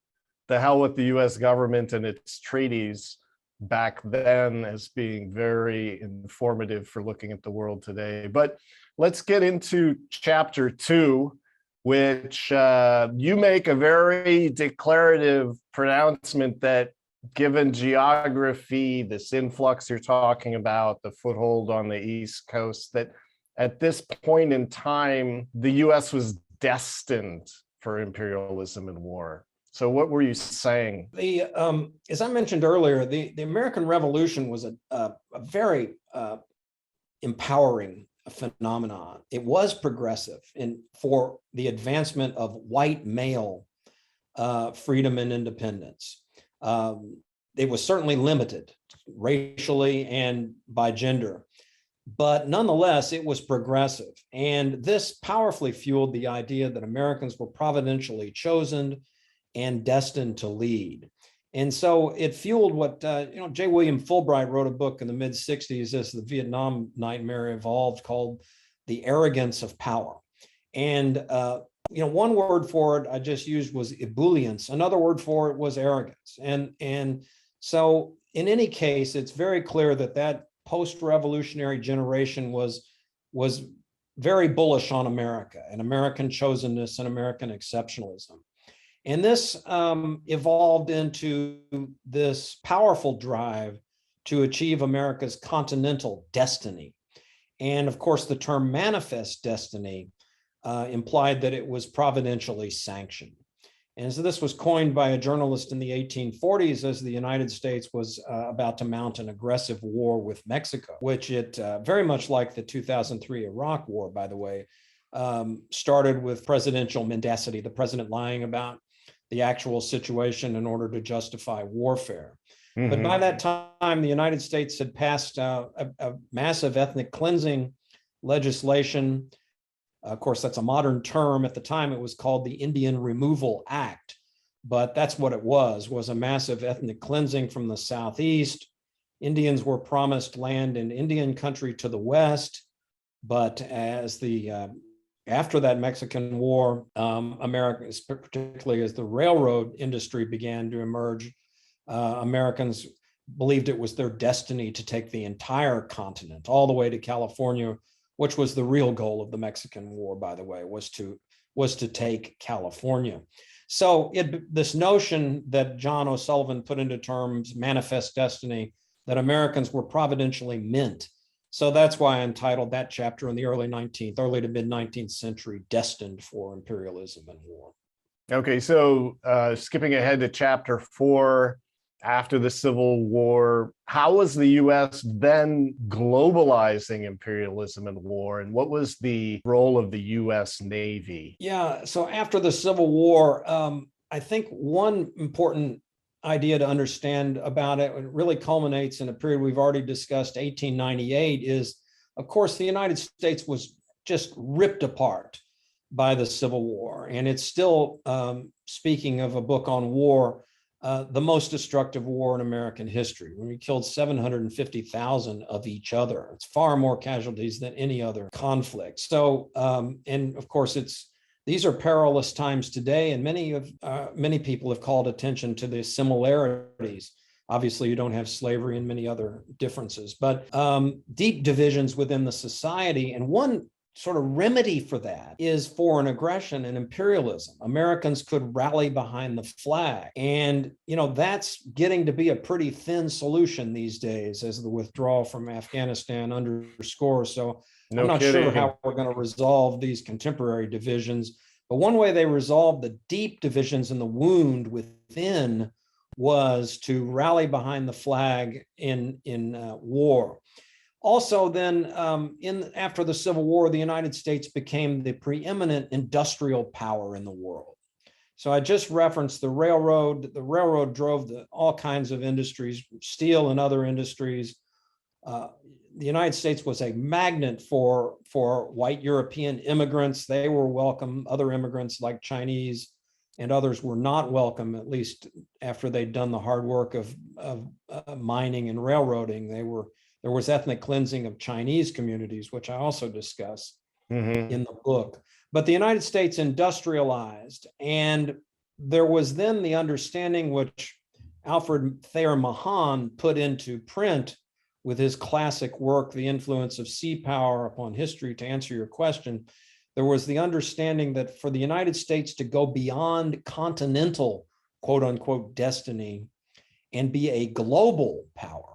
hell with the US government and its treaties back then, as being very informative for looking at the world today. But let's get into chapter 2, which you make a very declarative pronouncement that, given geography, this influx you're talking about, the foothold on the East Coast, that at this point in time, the US was destined for imperialism and war. So what were you saying? As I mentioned earlier, the American Revolution was a very empowering phenomenon. It was progressive for the advancement of white male freedom and independence. It was certainly limited racially and by gender, but nonetheless, it was progressive. And this powerfully fueled the idea that Americans were providentially chosen and destined to lead. And so it fueled what, J. William Fulbright wrote a book in the mid-60s as the Vietnam nightmare evolved, called The Arrogance of Power. And, one word for it I just used was ebullience. Another word for it was arrogance. And so in any case, it's very clear that post-revolutionary generation was very bullish on America and American chosenness and American exceptionalism. And this evolved into this powerful drive to achieve America's continental destiny. And of course, the term manifest destiny implied that it was providentially sanctioned. And so this was coined by a journalist in the 1840s as the United States was about to mount an aggressive war with Mexico, which it, very much like the 2003 Iraq War, by the way, started with presidential mendacity, the president lying about the actual situation in order to justify warfare. Mm-hmm. But by that time, the United States had passed a massive ethnic cleansing legislation. Of course, that's a modern term. At the time, it was called the Indian Removal Act, but that's what it was a massive ethnic cleansing from the Southeast. Indians were promised land in Indian country to the West, but as after that Mexican War, Americans, particularly as the railroad industry began to emerge, Americans believed it was their destiny to take the entire continent, all the way to California, which was the real goal of the Mexican War, by the way, was to take California. So this notion that John O'Sullivan put into terms, manifest destiny, that Americans were providentially meant. So that's why I entitled that chapter in the early to mid 19th century, Destined for Imperialism and War. Okay, so skipping ahead to chapter 4, after the Civil War, how was the US then globalizing imperialism and war, and what was the role of the US Navy? Yeah, so after the Civil War, I think one important idea to understand about it really culminates in a period we've already discussed, 1898, is, of course, the United States was just ripped apart by the Civil War. And it's still, speaking of a book on war, the most destructive war in American history, when we killed 750,000 of each other. It's far more casualties than any other conflict. So, and of course, these are perilous times today, and many people have called attention to the similarities. Obviously, you don't have slavery and many other differences, but deep divisions within the society. And one sort of remedy for that is foreign aggression and imperialism. Americans could rally behind the flag. And, that's getting to be a pretty thin solution these days, as the withdrawal from Afghanistan underscores. So I'm not sure how we're going to resolve these contemporary divisions. But one way they resolved the deep divisions in the wound within was to rally behind the flag in war. Also, then, after the Civil War, the United States became the preeminent industrial power in the world. So I just referenced the railroad. The railroad drove all kinds of industries, steel and other industries. The United States was a magnet for white European immigrants. They were welcome. Other immigrants like Chinese and others were not welcome, at least after they'd done the hard work of mining and railroading. There was ethnic cleansing of Chinese communities, which I also discuss in the book. But the United States industrialized, and there was then the understanding, which Alfred Thayer Mahan put into print with his classic work, The Influence of Sea Power Upon History, to answer your question. There was the understanding that for the United States to go beyond continental, quote unquote, destiny and be a global power,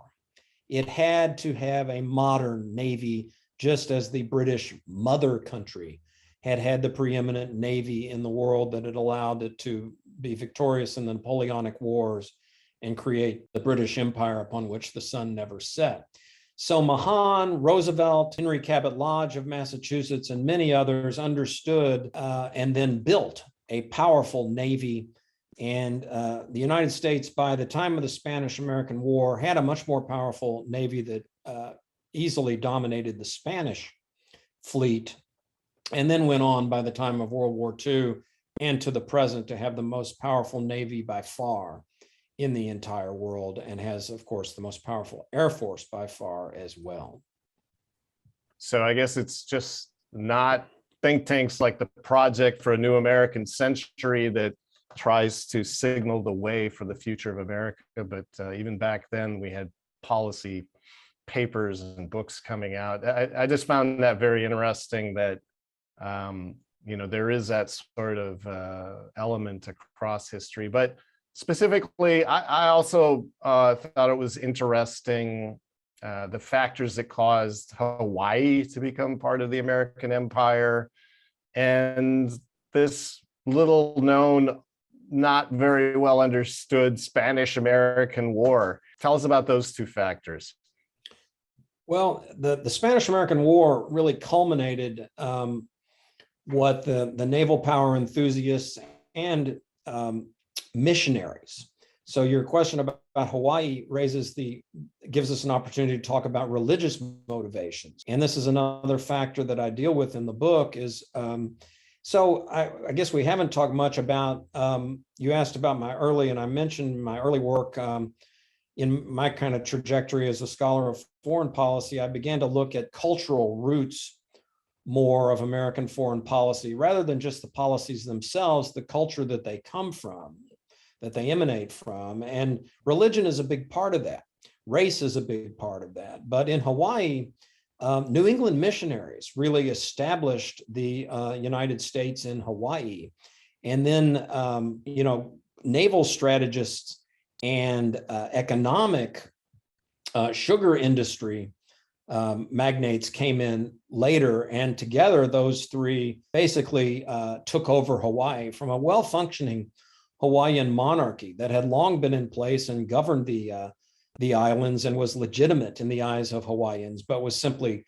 it had to have a modern navy, just as the British mother country had the preeminent navy in the world that had allowed it to be victorious in the Napoleonic Wars and create the British Empire upon which the sun never set. So Mahan, Roosevelt, Henry Cabot Lodge of Massachusetts, and many others understood and then built a powerful navy. And the United States, by the time of the Spanish-American War, had a much more powerful navy that easily dominated the Spanish fleet, and then went on by the time of World War II and to the present to have the most powerful navy by far in the entire world, and has, of course, the most powerful Air Force by far as well. So I guess it's just not think tanks like the Project for a New American Century that tries to signal the way for the future of America. But even back then, we had policy papers and books coming out. I just found that very interesting that, there is that sort of element across history. But specifically, I also thought it was interesting the factors that caused Hawaii to become part of the American empire, and this little known, not very well understood Spanish-American War. Tell us about those two factors. Well, the Spanish-American War really culminated what the naval power enthusiasts and missionaries. So your question about Hawaii gives us an opportunity to talk about religious motivations. And this is another factor that I deal with in the book is, so I guess we haven't talked much about, you asked about and I mentioned my early work in my kind of trajectory as a scholar of foreign policy. I began to look at cultural roots more of American foreign policy, rather than just the policies themselves, the culture that they come from, that they emanate from. And religion is a big part of that. Race is a big part of that. But in Hawaii, New England missionaries really established the United States in Hawaii. And then, naval strategists and economic sugar industry magnates came in later, and together those three basically took over Hawaii from a well-functioning Hawaiian monarchy that had long been in place and governed the islands and was legitimate in the eyes of Hawaiians, but was simply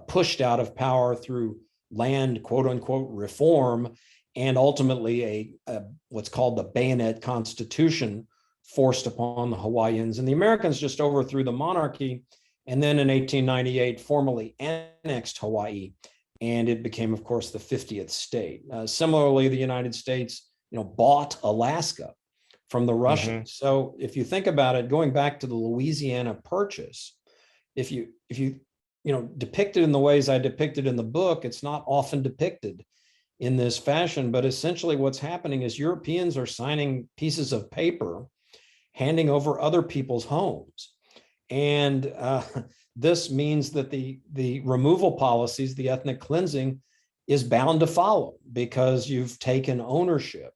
pushed out of power through land, quote unquote, reform, and ultimately a what's called the Bayonet Constitution forced upon the Hawaiians. And the Americans just overthrew the monarchy, and then in 1898 formally annexed Hawaii, and it became, of course, the 50th state. Similarly, the United States bought Alaska from the Russians. So if you think about it, going back to the Louisiana Purchase, if you depict it in the ways I depicted in the book, it's not often depicted in this fashion, but essentially what's happening is Europeans are signing pieces of paper, handing over other people's homes. And this means that the removal policies, the ethnic cleansing, is bound to follow because you've taken ownership.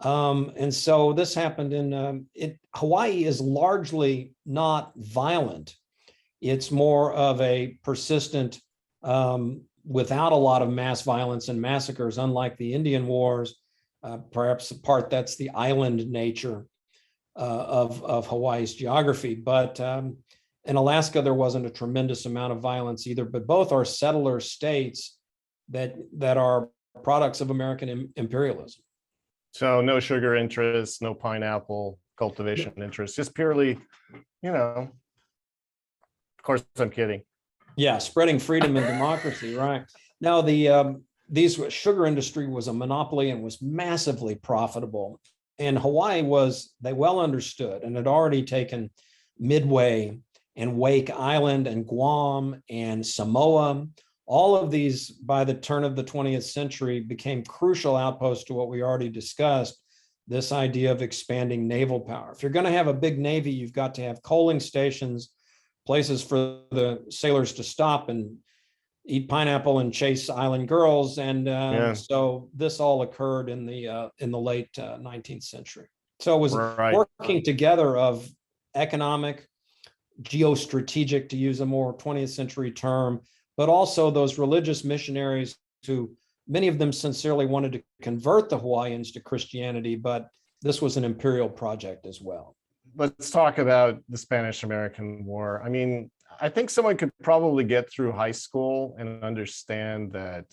And so this happened in Hawaii is largely not violent. It's more of a persistent, without a lot of mass violence and massacres, unlike the Indian Wars. Perhaps in part that's the island nature of Hawaii's geography. But in Alaska, there wasn't a tremendous amount of violence either, but both are settler states that are products of American imperialism. So no sugar interests, no pineapple cultivation interests, just purely, of course I'm kidding. Yeah, spreading freedom and democracy, right? Now, these sugar industry was a monopoly and was massively profitable. And Hawaii they well understood and had already taken Midway and Wake Island and Guam and Samoa. All of these, by the turn of the 20th century, became crucial outposts to what we already discussed, this idea of expanding naval power. If you're going to have a big navy, you've got to have coaling stations, places for the sailors to stop and eat pineapple and chase island girls. And so this all occurred in the late 19th century. So it was working together of economic, geostrategic, to use a more 20th century term, but also those religious missionaries who, many of them sincerely wanted to convert the Hawaiians to Christianity, but this was an imperial project as well. Let's talk about the Spanish-American War. I mean, I think someone could probably get through high school and understand that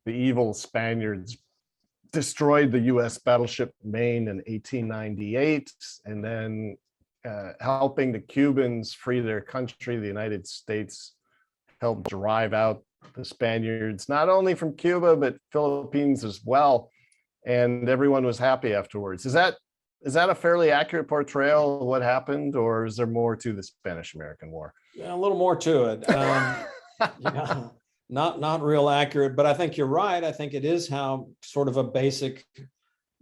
the evil Spaniards destroyed the US battleship Maine in 1898, and then helping the Cubans free their country, the United States helped drive out the Spaniards, not only from Cuba, but Philippines as well. And everyone was happy afterwards. Is that a fairly accurate portrayal of what happened, or is there more to the Spanish-American War? Yeah, a little more to it. Yeah, not real accurate, but I think you're right. I think it is how sort of a basic,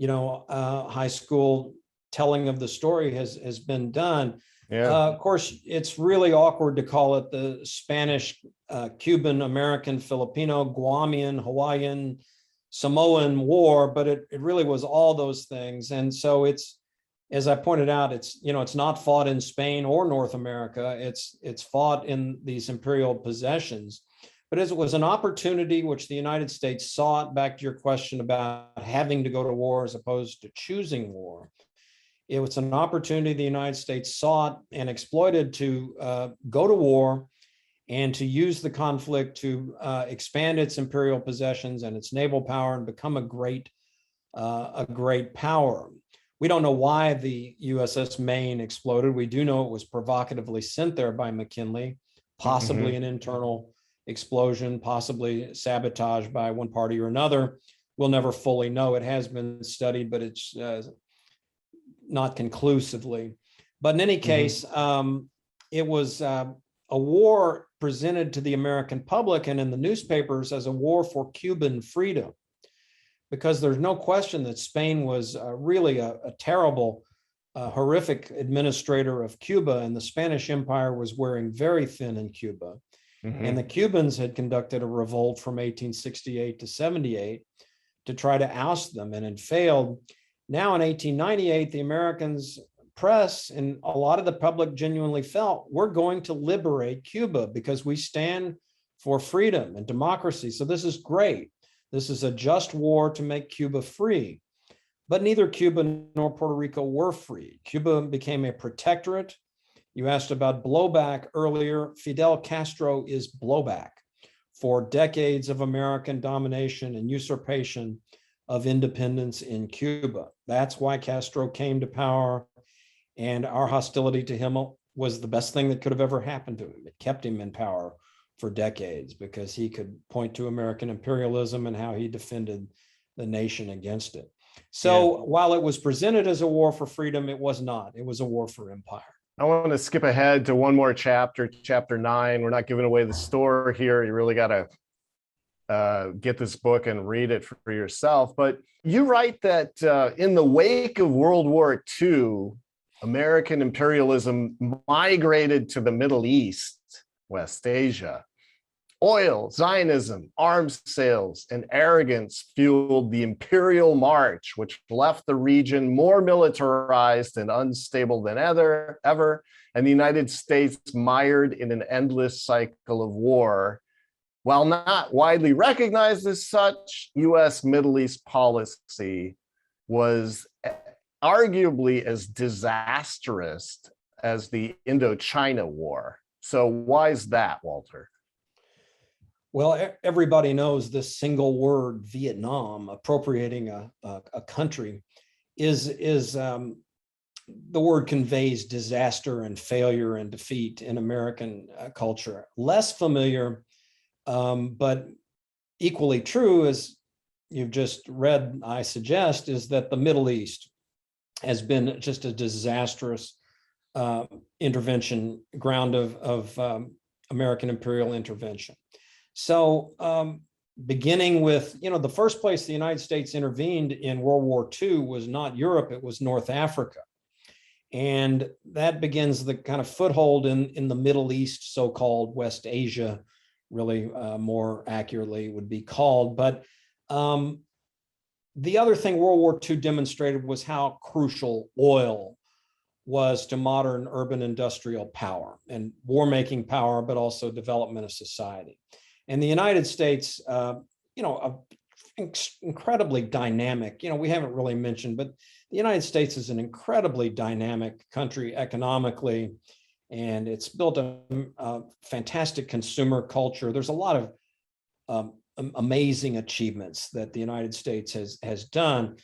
high school telling of the story has been done. Yeah. Of course, it's really awkward to call it the Spanish, Cuban, American, Filipino, Guamian, Hawaiian, Samoan War, but it really was all those things. And so it's, as I pointed out, it's not fought in Spain or North America. It's fought in these imperial possessions. But as it was an opportunity which the United States sought, back to your question about having to go to war as opposed to choosing war, it was an opportunity the United States sought and exploited to go to war and to use the conflict to expand its imperial possessions and its naval power and become a great power. We don't know why the USS Maine exploded. We do know it was provocatively sent there by McKinley, possibly an internal explosion, possibly sabotage by one party or another. We'll never fully know. It has been studied, but it's not conclusively. But in any case, it was a war presented to the American public and in the newspapers as a war for Cuban freedom, because there's no question that Spain was really a terrible, horrific administrator of Cuba, and the Spanish Empire was wearing very thin in Cuba. And the Cubans had conducted a revolt from 1868 to 78 to try to oust them, and had failed. Now in 1898, the Americans press and a lot of the public genuinely felt, we're going to liberate Cuba because we stand for freedom and democracy. So this is great. This is a just war to make Cuba free. But neither Cuba nor Puerto Rico were free. Cuba became a protectorate. You asked about blowback earlier. Fidel Castro is blowback for decades of American domination and usurpation of independence in Cuba. That's why Castro came to power, and our hostility to him was the best thing that could have ever happened to him. It kept him in power for decades because he could point to American imperialism and how he defended the nation against it. So while it was presented as a war for freedom, it was not. It was a war for empire. I want to skip ahead to one more chapter, chapter 9. We're not giving away the story here. You really got to get this book and read it for yourself. But you write that in the wake of World War II, American imperialism migrated to the Middle East, West Asia. Oil, Zionism, arms sales, and arrogance fueled the imperial march, which left the region more militarized and unstable than ever, and the United States mired in an endless cycle of war. While not widely recognized as such, U.S. Middle East policy was arguably as disastrous as the Indochina War. So why is that, Walter? Well, everybody knows this single word, Vietnam, appropriating a country, is the word conveys disaster and failure and defeat in American culture. Less familiar, but equally true, as you've just read, I suggest, is that the Middle East has been just a disastrous intervention, ground of American imperial intervention. So beginning with, the first place the United States intervened in World War II was not Europe, it was North Africa. And that begins the kind of foothold in the Middle East, so-called West Asia, really more accurately would be called. But the other thing World War II demonstrated was how crucial oil was to modern urban industrial power and war-making power, but also development of society. And the United States, incredibly dynamic, we haven't really mentioned, but the United States is an incredibly dynamic country economically, and it's built a fantastic consumer culture. There's a lot of amazing achievements that the United States has done,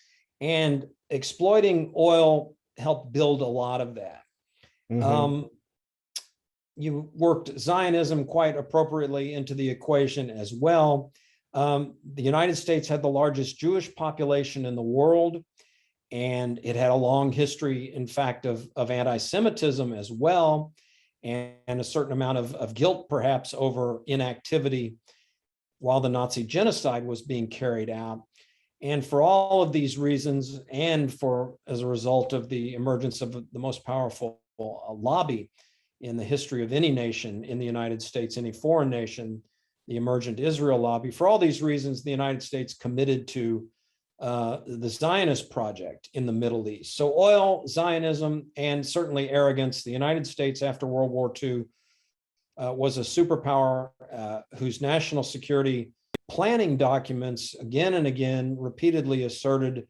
and exploiting oil helped build a lot of that. Mm-hmm. You worked Zionism quite appropriately into the equation as well. The United States had the largest Jewish population in the world, and it had a long history, in fact, of anti-Semitism as well, and a certain amount of guilt, perhaps, over inactivity while the Nazi genocide was being carried out. And for all of these reasons, and as a result of the emergence of the most powerful lobby in the history of any nation in the United States, any foreign nation, the emergent Israel lobby. For all these reasons, the United States committed to the Zionist project in the Middle East. So oil, Zionism, and certainly arrogance. The United States after World War II was a superpower whose national security planning documents again and again repeatedly asserted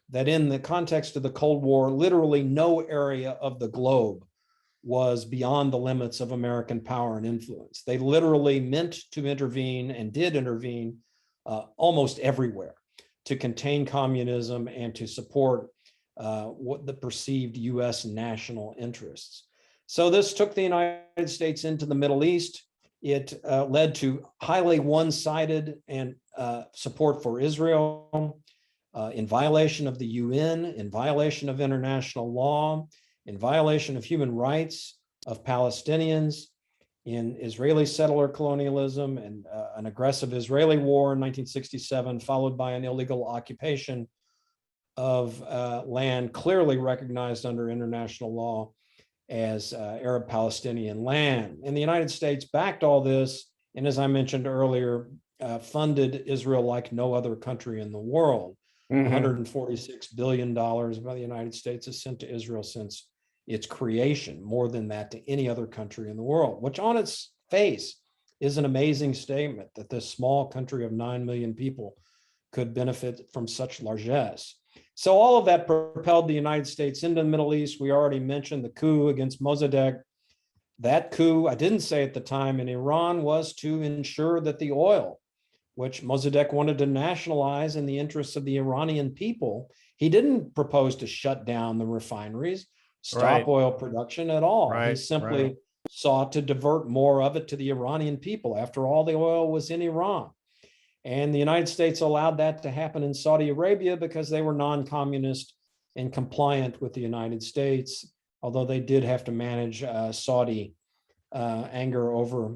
that in the context of the Cold War, literally no area of the globe was beyond the limits of American power and influence. They literally meant to intervene and did intervene almost everywhere to contain communism and to support what the perceived US national interests. So this took the United States into the Middle East. It led to highly one-sided and support for Israel in violation of the UN, in violation of international law, in violation of human rights of Palestinians, in Israeli settler colonialism and an aggressive Israeli war in 1967, followed by an illegal occupation of land clearly recognized under international law as Arab Palestinian land. And the United States backed all this, and as I mentioned earlier, funded Israel like no other country in the world. Mm-hmm. $146 billion by the United States is sent to Israel since its creation, more than that to any other country in the world, which on its face is an amazing statement that this small country of 9 million people could benefit from such largesse. So all of that propelled the United States into the Middle East. We already mentioned the coup against Mossadegh. That coup, I didn't say at the time, in Iran was to ensure that the oil, which Mossadegh wanted to nationalize in the interests of the Iranian people, he didn't propose to shut down the refineries, stop oil production at all. He simply sought to divert more of it to the Iranian people. After all, the oil was in Iran. And the United States allowed that to happen in Saudi Arabia because they were non-communist and compliant with the United States, although they did have to manage Saudi anger over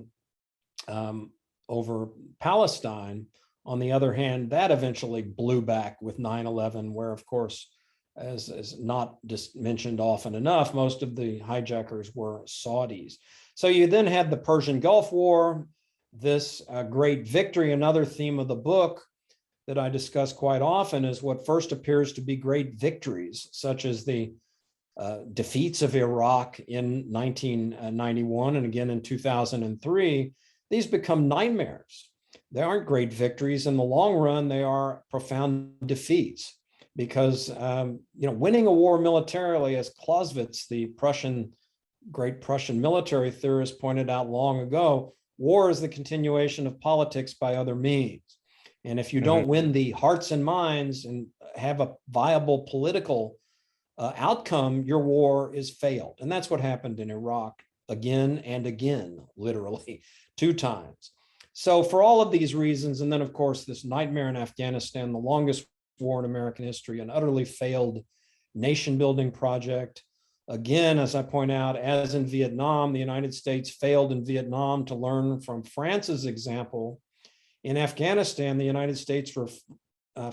Palestine. On the other hand, that eventually blew back with 9/11, where, of course, as not just mentioned often enough, most of the hijackers were Saudis. So you then had the Persian Gulf War, this great victory. Another theme of the book that I discuss quite often is what first appears to be great victories, such as the defeats of Iraq in 1991 and again in 2003. These become nightmares. They aren't great victories. In the long run, they are profound defeats because winning a war militarily, as Clausewitz, the great Prussian military theorist, pointed out long ago, war is the continuation of politics by other means. And if you don't win the hearts and minds and have a viable political outcome, your war is failed. And that's what happened in Iraq again and again, literally 2 times. So for all of these reasons, and then of course this nightmare in Afghanistan, the longest war in American history, an utterly failed nation building project. Again, as I point out, as in Vietnam, the United States failed in Vietnam to learn from France's example. In Afghanistan, the United States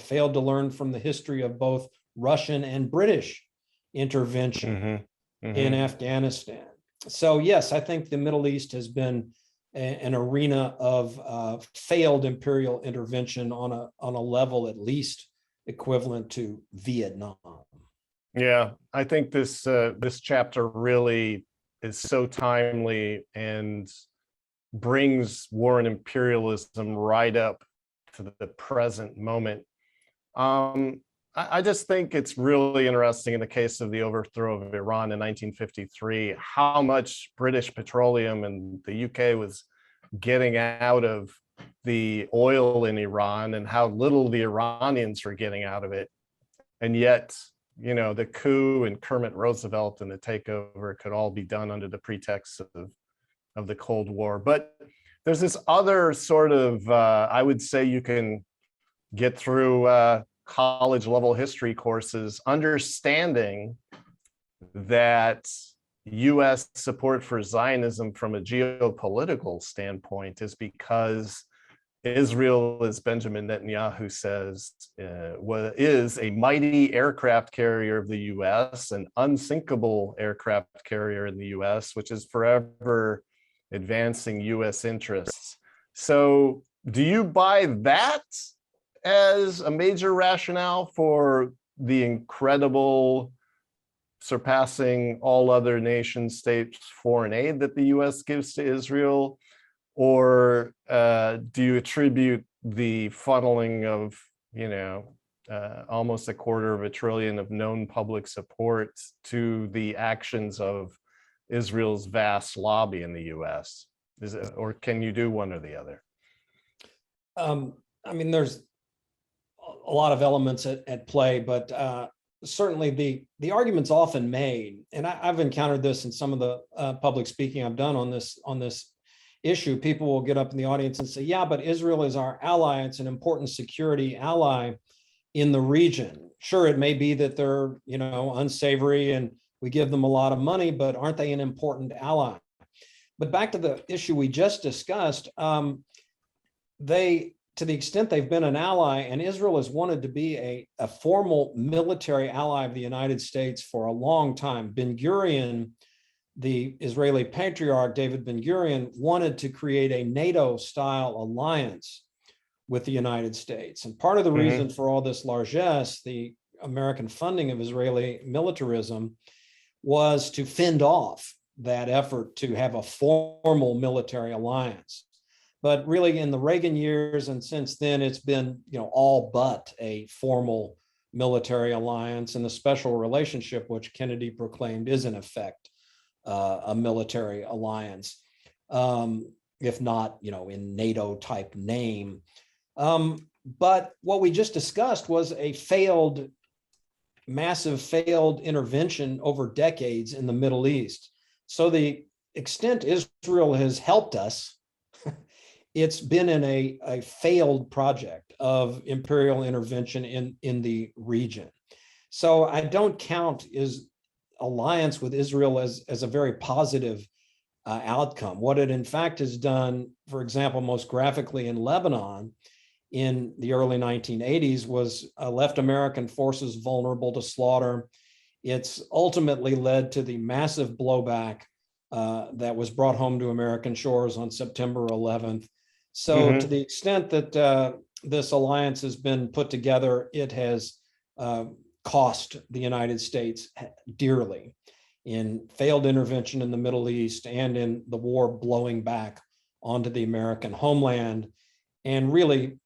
failed to learn from the history of both Russian and British intervention in Afghanistan. So yes, I think the Middle East has been an arena of failed imperial intervention on a level at least equivalent to Vietnam. Yeah, I think this chapter really is so timely and brings war and imperialism right up to the present moment. I just think it's really interesting in the case of the overthrow of Iran in 1953, how much British petroleum and the UK was getting out of the oil in Iran and how little the Iranians were getting out of it. And yet, the coup and Kermit Roosevelt and the takeover could all be done under the pretext of the Cold War. But there's this other sort of, I would say you can get through college level history courses, understanding that US support for Zionism from a geopolitical standpoint is because Israel, as Benjamin Netanyahu says, is a mighty aircraft carrier of the US, an unsinkable aircraft carrier in the US, which is forever advancing US interests. So do you buy that as a major rationale for the incredible, surpassing all other nation states foreign aid that the US gives to Israel? Or do you attribute the funneling of, almost $250 billion of known public support to the actions of Israel's vast lobby in the US? Or can you do one or the other? There's a lot of elements at play, but certainly the argument's often made, and I've encountered this in some of the public speaking I've done on this issue. People will get up in the audience and say, yeah, but Israel is our ally. It's an important security ally in the region. Sure, it may be that they're, unsavory and we give them a lot of money, but aren't they an important ally? But back to the issue we just discussed, to the extent they've been an ally, and Israel has wanted to be a formal military ally of the United States for a long time. Ben-Gurion, the Israeli patriarch, David Ben-Gurion, wanted to create a NATO-style alliance with the United States. And part of the reason for all this largesse, the American funding of Israeli militarism, was to fend off that effort to have a formal military alliance. But really in the Reagan years and since then, it's been, all but a formal military alliance, and the special relationship which Kennedy proclaimed is in effect a military alliance, if not, in NATO type name. But what we just discussed was a massive failed intervention over decades in the Middle East. So the extent Israel has helped us it's been in a failed project of imperial intervention in the region. So I don't count his alliance with Israel as a very positive outcome. What it in fact has done, for example, most graphically in Lebanon in the early 1980s, was left American forces vulnerable to slaughter. It's ultimately led to the massive blowback that was brought home to American shores on September 11th. So to the extent that this alliance has been put together, it has cost the United States dearly in failed intervention in the Middle East and in the war blowing back onto the American homeland, and really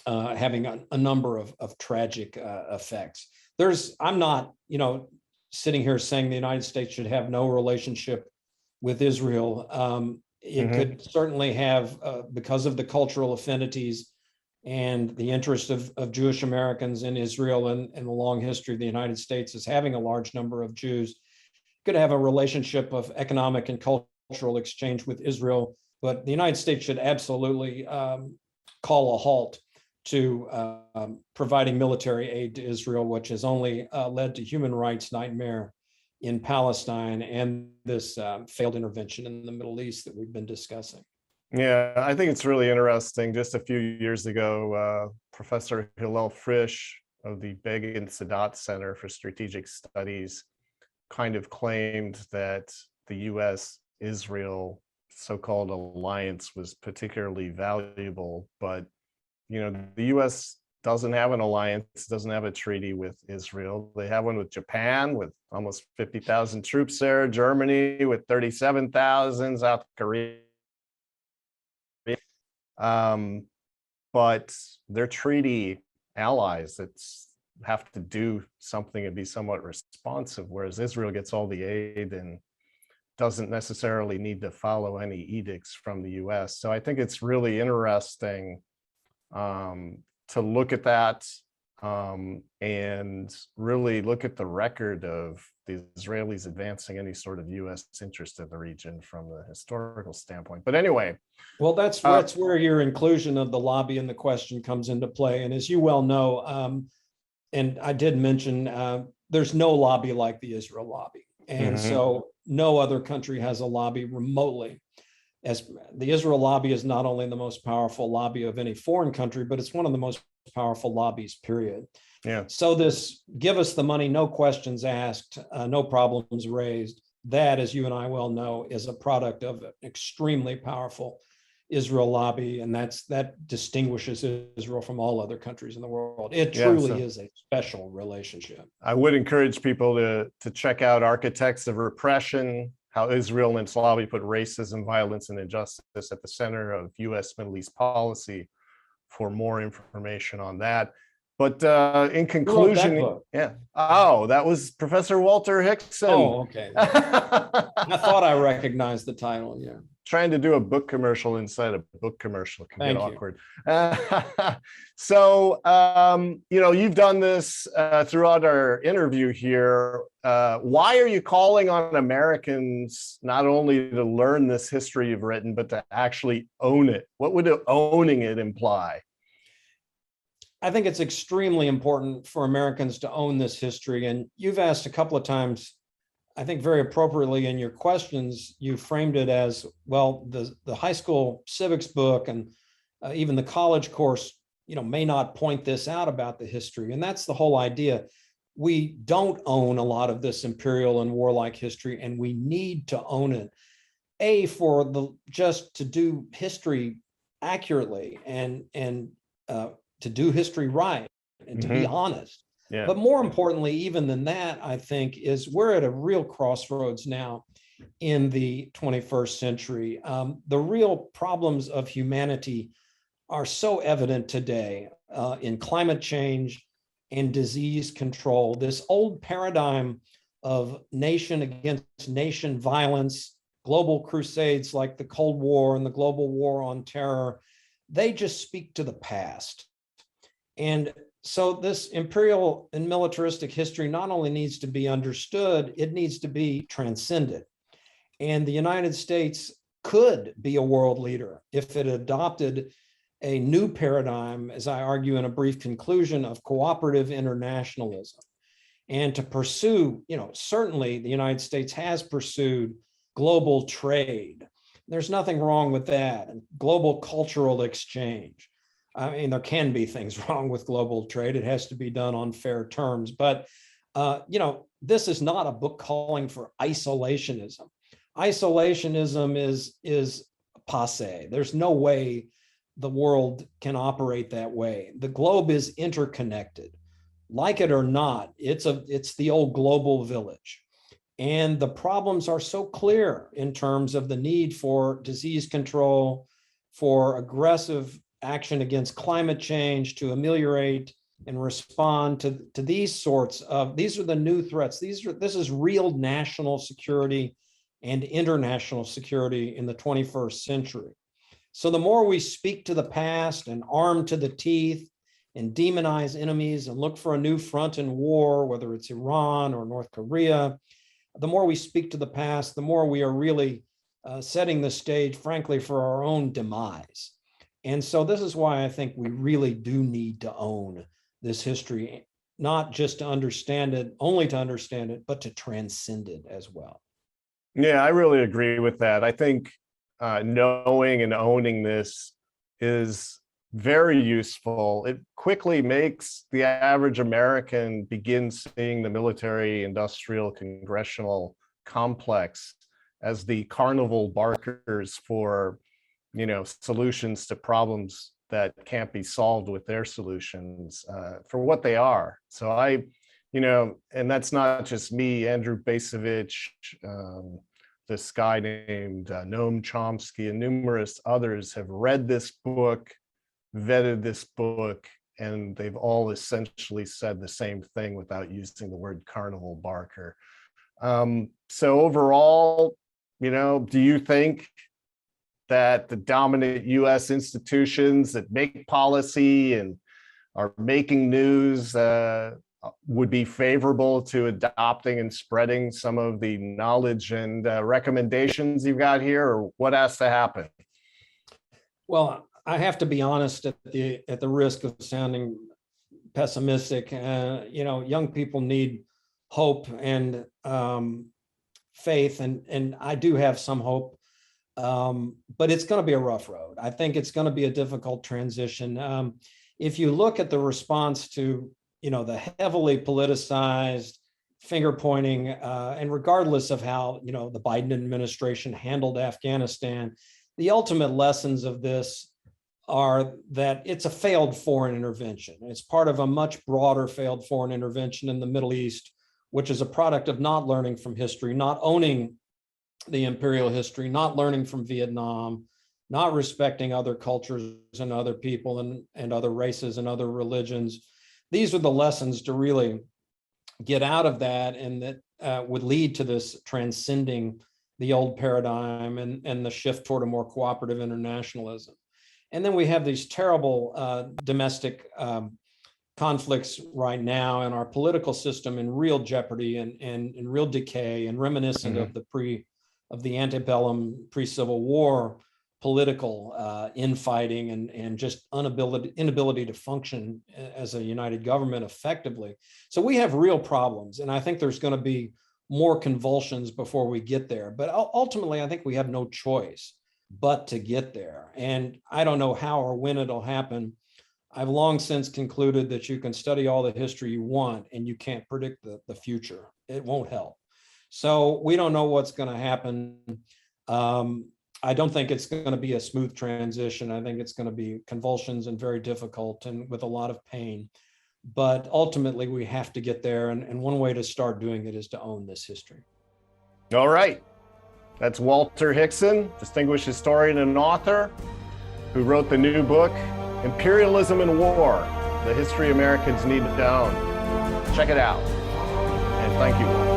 having a number of tragic effects. I'm not, sitting here saying the United States should have no relationship with Israel. It could certainly have, because of the cultural affinities and the interest of Jewish Americans in Israel and the long history of the United States as having a large number of Jews, could have a relationship of economic and cultural exchange with Israel. But the United States should absolutely call a halt to providing military aid to Israel, which has only led to human rights nightmare in Palestine and this failed intervention in the Middle East that we've been discussing. Yeah, I think it's really interesting. Just a few years ago, Professor Hillel Frisch of the Begin Sadat Center for Strategic Studies kind of claimed that the US-Israel so-called alliance was particularly valuable, but the US doesn't have an alliance, doesn't have a treaty with Israel. They have one with Japan with almost 50,000 troops there, Germany with 37,000, South Korea. But they're treaty allies that have to do something and be somewhat responsive, whereas Israel gets all the aid and doesn't necessarily need to follow any edicts from the US. So I think it's really interesting to look at that and really look at the record of the Israelis advancing any sort of US interest in the region from the historical standpoint. But anyway. Well, that's where your inclusion of the lobby in the question comes into play. And as you well know, and I did mention, there's no lobby like the Israel lobby. And so no other country has a lobby remotely. As the Israel lobby is not only the most powerful lobby of any foreign country, but it's one of the most powerful lobbies, period. Yeah. So this give us the money, no questions asked, no problems raised, that, as you and I well know, is a product of an extremely powerful Israel lobby, and that distinguishes Israel from all other countries in the world. It truly is a special relationship. I would encourage people to check out Architects of Repression, How Israel and its Lobby Put Racism, Violence, and Injustice at the Center of U.S. Middle East Policy for more information on that. But in conclusion, yeah. Oh, that was Professor Walter Hixson. Oh, okay. I thought I recognized the title. Yeah. Trying to do a book commercial inside a book commercial can get awkward. So, you've done this throughout our interview here. Why are you calling on Americans not only to learn this history you've written, but to actually own it? What would owning it imply? I think it's extremely important for Americans to own this history. And you've asked a couple of times, I think very appropriately in your questions, you framed it as, well, the high school civics book and even the college course, may not point this out about the history. And that's the whole idea. We don't own a lot of this imperial and warlike history, and we need to own it. For just to do history accurately and to do history right and to be honest. Yeah. But more importantly, even than that, I think, is we're at a real crossroads now in the 21st century. The real problems of humanity are so evident today in climate change and disease control. This old paradigm of nation against nation violence, global crusades like the Cold War and the global war on terror, they just speak to the past. And so this imperial and militaristic history not only needs to be understood, it needs to be transcended. And the United States could be a world leader if it adopted a new paradigm, as I argue in a brief conclusion, of cooperative internationalism. And to pursue, certainly the United States has pursued global trade. There's nothing wrong with that. And global cultural exchange. I mean, there can be things wrong with global trade. It has to be done on fair terms. But, this is not a book calling for isolationism. Isolationism is passe. There's no way the world can operate that way. The globe is interconnected. Like it or not, it's the old global village. And the problems are so clear in terms of the need for disease control, for aggressive action against climate change, to ameliorate and respond to these are the new threats. This is real national security and international security in the 21st century. So the more we speak to the past and arm to the teeth and demonize enemies and look for a new front in war, whether it's Iran or North Korea, the more we speak to the past, the more we are really setting the stage, frankly, for our own demise. And so this is why I think we really do need to own this history, not just to understand it, only to understand it, but to transcend it as well. Yeah, I really agree with that. I think knowing and owning this is very useful. It quickly makes the average American begin seeing the military, industrial, congressional complex as the carnival barkers for, solutions to problems that can't be solved with their solutions, for what they are. So and that's not just me, Andrew Bacevich, this guy named Noam Chomsky, and numerous others have read this book, vetted this book, and they've all essentially said the same thing without using the word carnival barker. So overall, do you think that the dominant US institutions that make policy and are making news would be favorable to adopting and spreading some of the knowledge and recommendations you've got here, or what has to happen? Well, I have to be honest, at the risk of sounding pessimistic. Young people need hope and faith, and I do have some hope, but it's going to be a rough road. I think it's going to be a difficult transition. If you look at the response to the heavily politicized finger pointing, and regardless of how the Biden administration handled Afghanistan, the ultimate lessons of this are that it's a failed foreign intervention. It's part of a much broader failed foreign intervention in the Middle East, which is a product of not learning from history, not owning the imperial history, not learning from Vietnam, not respecting other cultures and other people and other races and other religions. These are the lessons to really get out of that, and that would lead to this transcending the old paradigm and the shift toward a more cooperative internationalism. And then we have these terrible domestic conflicts right now in our political system in real jeopardy and in real decay, and reminiscent of the antebellum pre-Civil War political infighting and just inability to function as a united government effectively. So we have real problems, and I think there's going to be more convulsions before we get there. But ultimately, I think we have no choice but to get there. And I don't know how or when it'll happen. I've long since concluded that you can study all the history you want, and you can't predict the future. It won't help. So we don't know what's going to happen. I don't think it's going to be a smooth transition. I think it's going to be convulsions and very difficult and with a lot of pain. But ultimately, we have to get there. And one way to start doing it is to own this history. All right. That's Walter Hixson, distinguished historian and author, who wrote the new book, Imperialism and War, The History Americans Need to Own. Check it out. And thank you.